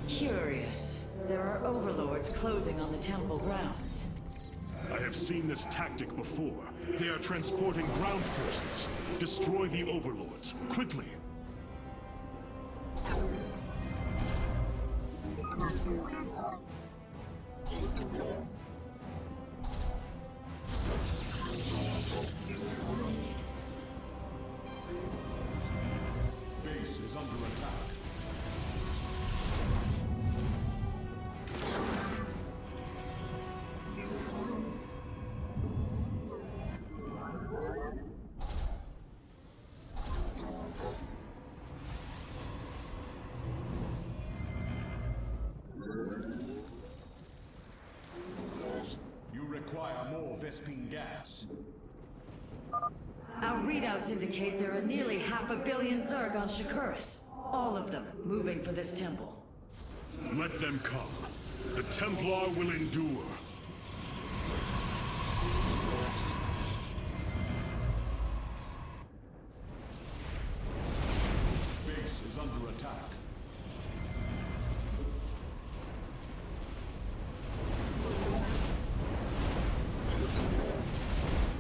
Curious. There are overlords closing on the temple grounds. I have seen this tactic before. They are transporting ground forces. Destroy the overlords, quickly! Base is under attack. You require more Vespene gas. Our readouts indicate there are nearly 500 million Zerg on Shakuras. All of them moving for this temple. Let them come. The Templar will endure. Base is under attack.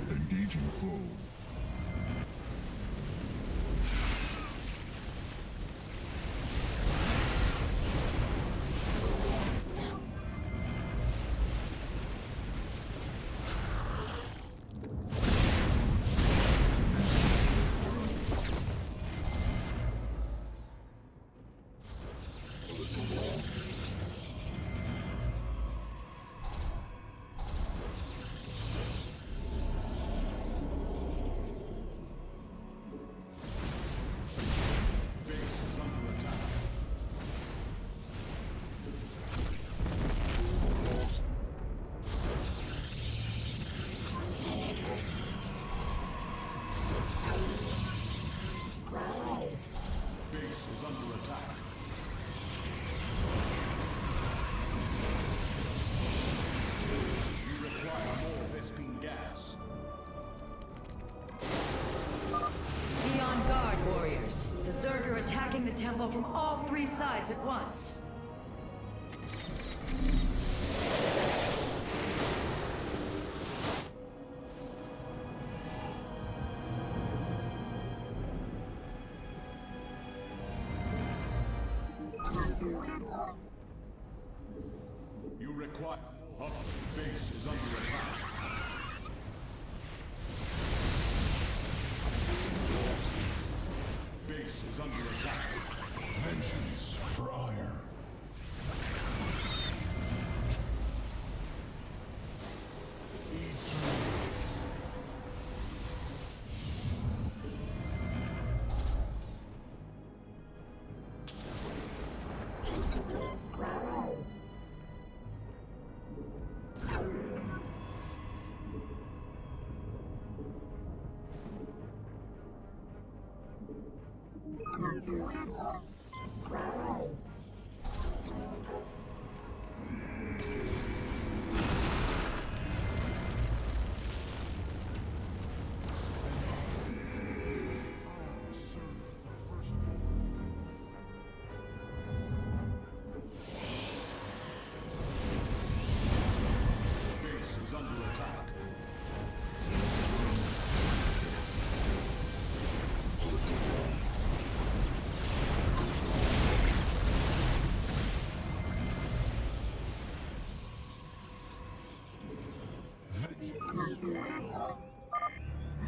Engaging foe. attacking the temple from all three sides at once. You require... Up. Base is under attack. Base is under attack. Vengeance for ire. Base is under attack.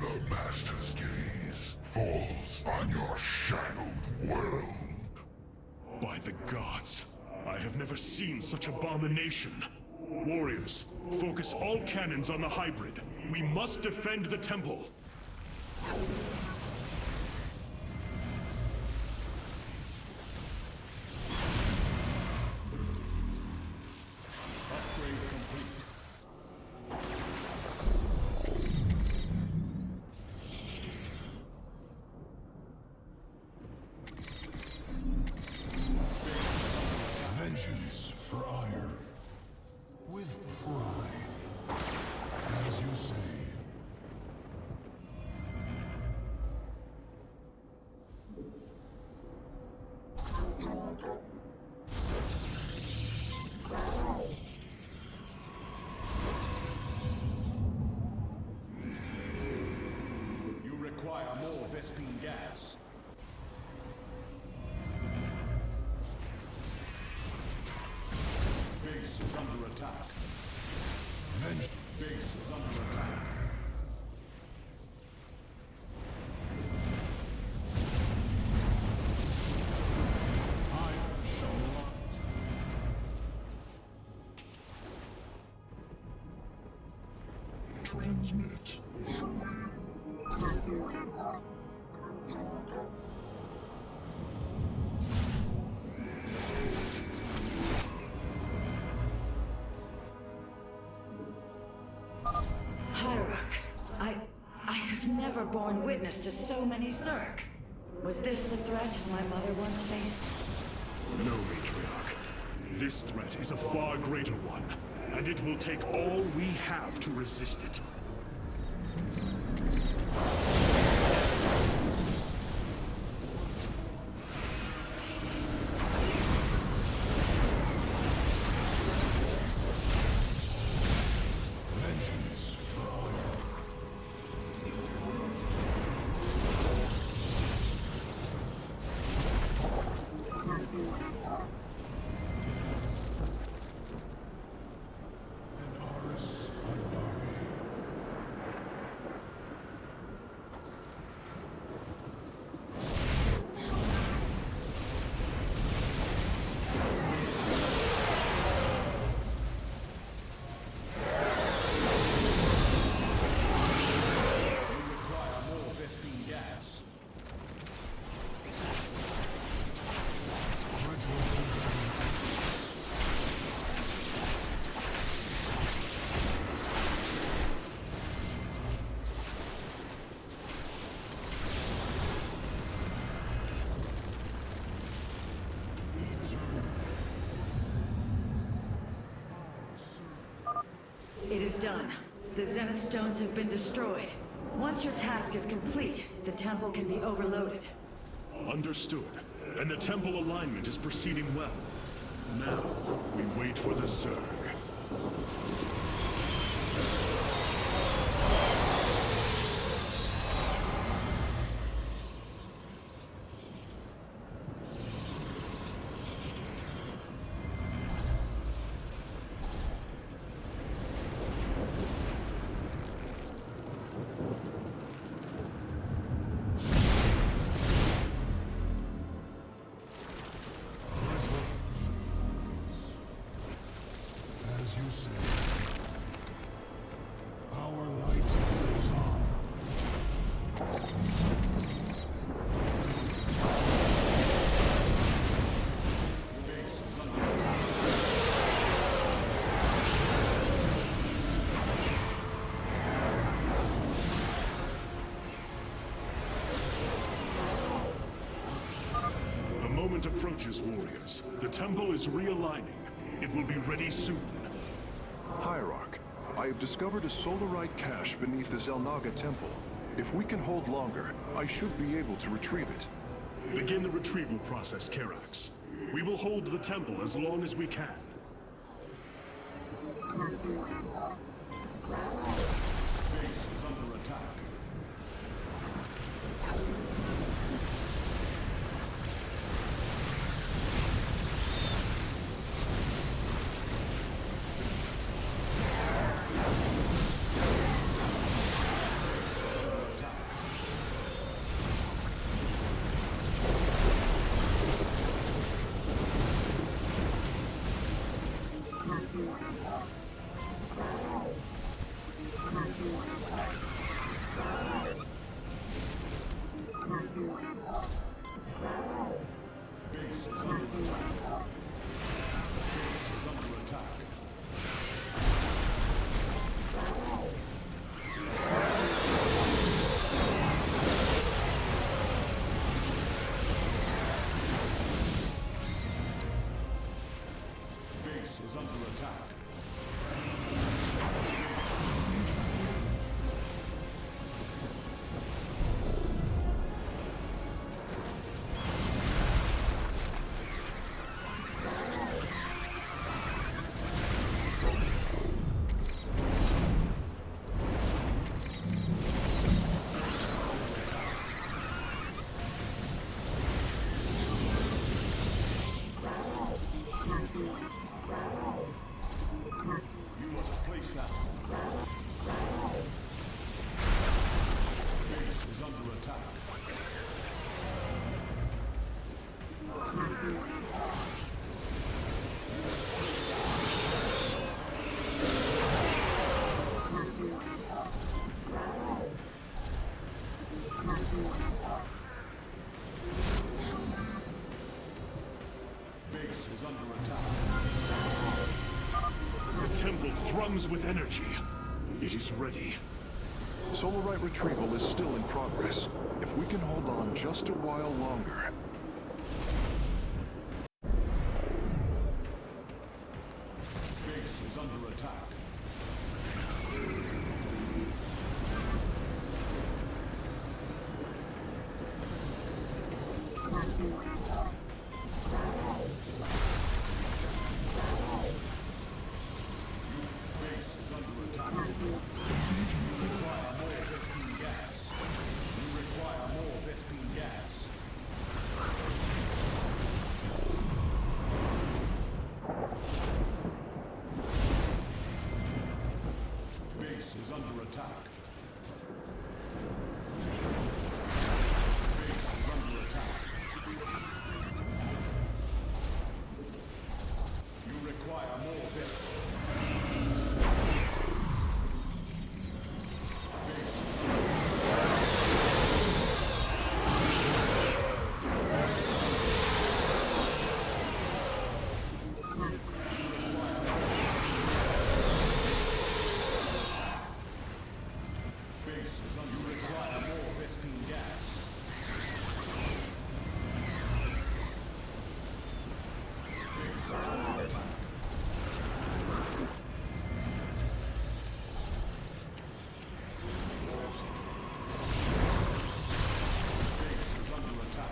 The Master's gaze falls on your shadowed world. By the gods, I have never seen such abomination. Warriors, focus all cannons on the hybrid. We must defend the temple. Upgrade complete. Vengeance for ire. With pride. As you say. You require more Vespine gas. Base is under attack. Base is under attack. I shall rise. Transmit. Hierarch, I have never borne witness to so many Zerg. Was this the threat my mother once faced? No, Matriarch. This threat is a far greater one, and it will take all we have to resist it. Vengeance for ire. And Aris Andari. You require more Vespine gas. It is done. The Zenith Stones have been destroyed. Once your task is complete, the temple can be overloaded. Understood. And the temple alignment is proceeding well. Now, we wait for the Zerg. As you say, our light lives on. Base is under attack. The moment approaches, warriors. The temple is realigning. It will be ready soon. Hierarch, I have discovered a solarite cache beneath the Zelnaga temple. If we can hold longer, I should be able to retrieve it. Begin the retrieval process, Karax. We will hold the temple as long as we can. Base is under attack. Base is under attack. Base is under attack. Base is under attack. You must place that. Base is under attack. Base is under attack. The temple thrums with energy. It is ready. Solarite retrieval is still in progress. If we can hold on just a while longer. Base is under attack. Base is under attack. You require more Vespene gas. You require more Vespene gas. Base is under attack. Base is under attack. You require more Vespene. Base is under. You require more Vespene gas. Base is under attack. Base is under attack.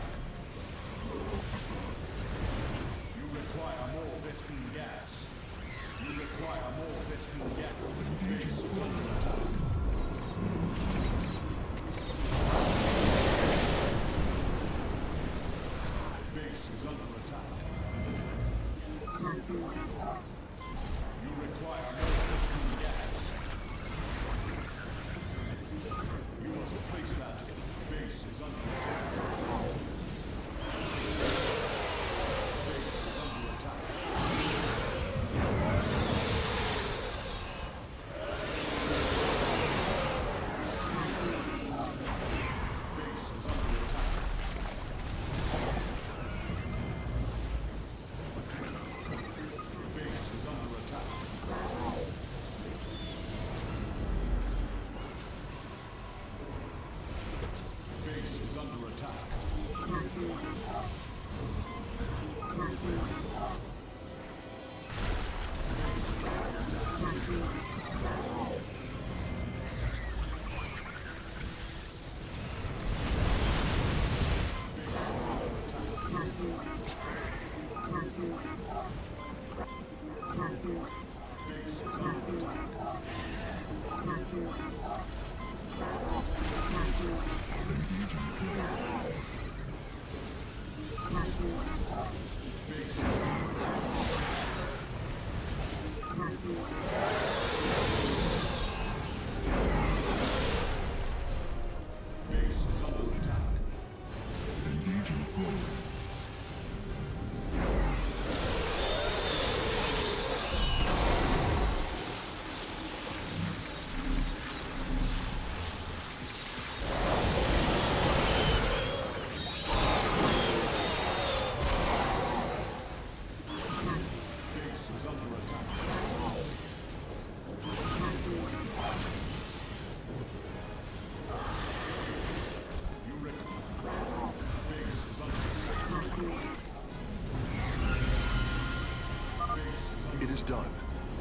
is done.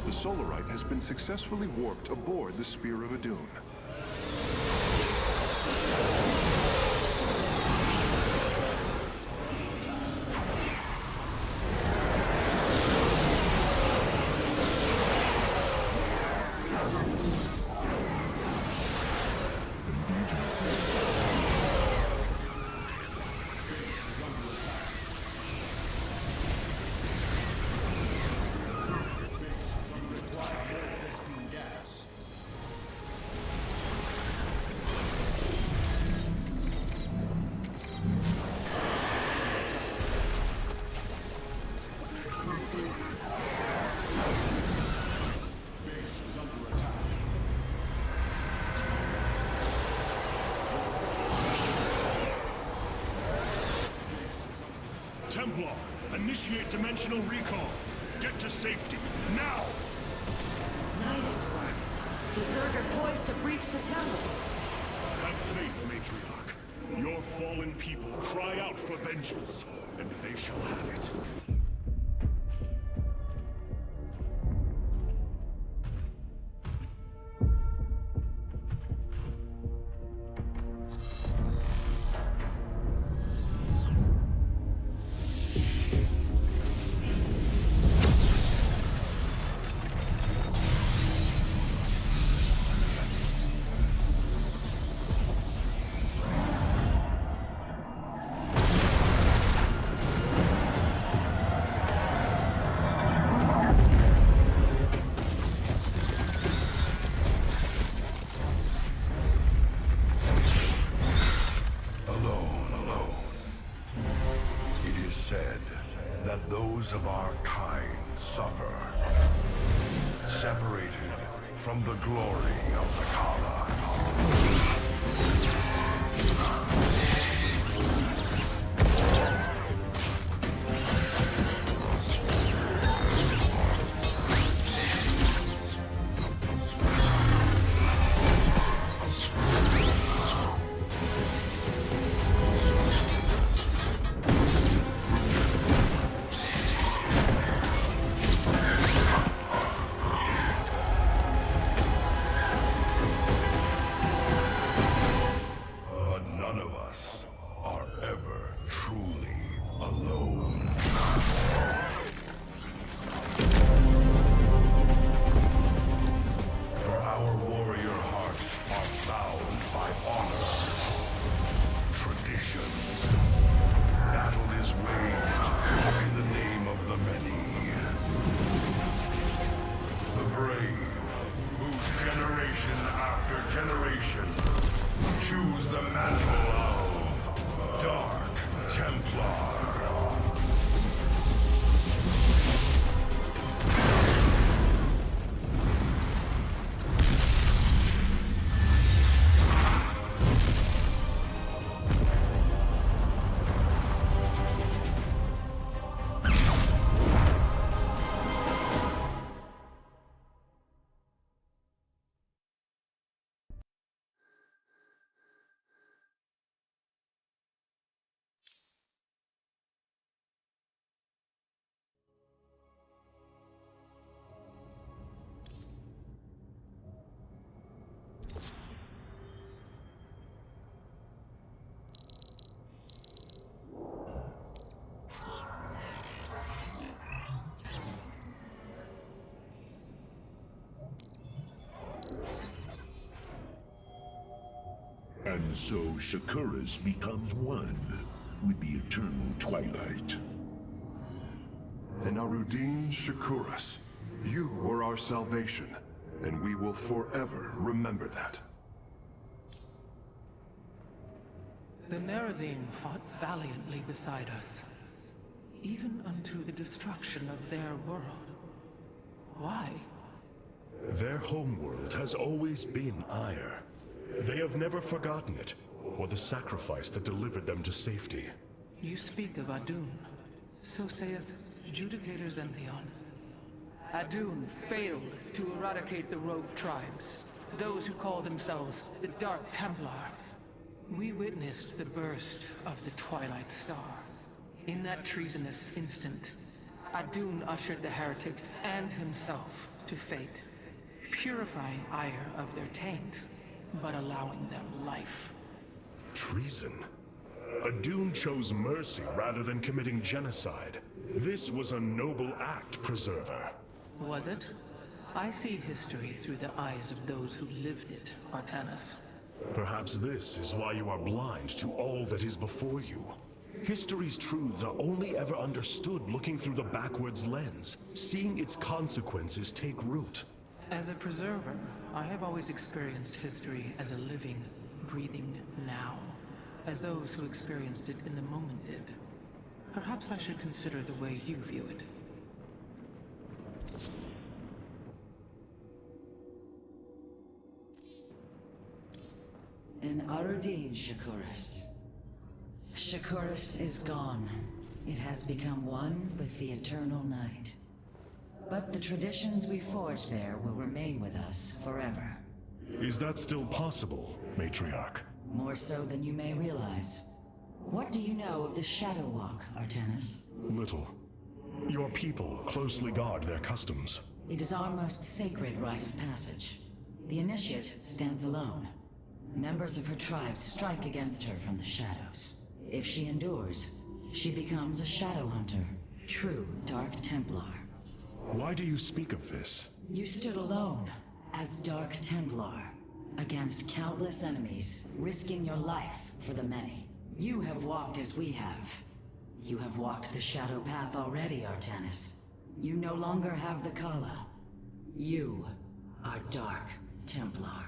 The Solarite has been successfully warped aboard the Spear of Adun. Templar, initiate dimensional recall. Get to safety, now! Nidus worms. The Zerg are poised to breach the temple. Have faith, Matriarch. Your fallen people cry out for vengeance, and they shall have it. Those of our kind suffer, separated from the glory of the Kala. Choose the mantle of Dark Templar. And so Shakuras becomes one with the eternal twilight. And Arudin Shakuras, you were our salvation, and we will forever remember that. The Nerazim fought valiantly beside us, even unto the destruction of their world. Why? Their homeworld has always been Ire. They have never forgotten it, or the sacrifice that delivered them to safety. You speak of Adun. So saith Judicator Zentheon. Adun failed to eradicate the rogue tribes, those who call themselves the Dark Templar. We witnessed the burst of the Twilight Star. In that treasonous instant, Adun ushered the heretics and himself to fate, purifying Ire of their taint, but allowing them life. Treason? Adun chose mercy rather than committing genocide. This was a noble act, Preserver. Was it? I see history through the eyes of those who lived it, Artanis. Perhaps this is why you are blind to all that is before you. History's truths are only ever understood looking through the backwards lens, seeing its consequences take root. As a preserver, I have always experienced history as a living, breathing now, as those who experienced it in the moment did. Perhaps I should consider the way you view it. An Arudin, Shakuras. Shakuras is gone. It has become one with the eternal night. But the traditions we forged there will remain with us forever. Is that still possible, Matriarch? More so than you may realize. What do you know of the Shadow Walk, Artanis? Little. Your people closely guard their customs. It is our most sacred rite of passage. The Initiate stands alone. Members of her tribe strike against her from the shadows. If she endures, she becomes a Shadow Hunter, true Dark Templar. Why do you speak of this? You stood alone, as Dark Templar, against countless enemies, risking your life for the many. You have walked as we have. You have walked the Shadow Path already, Artanis. You no longer have the Kala. You are Dark Templar.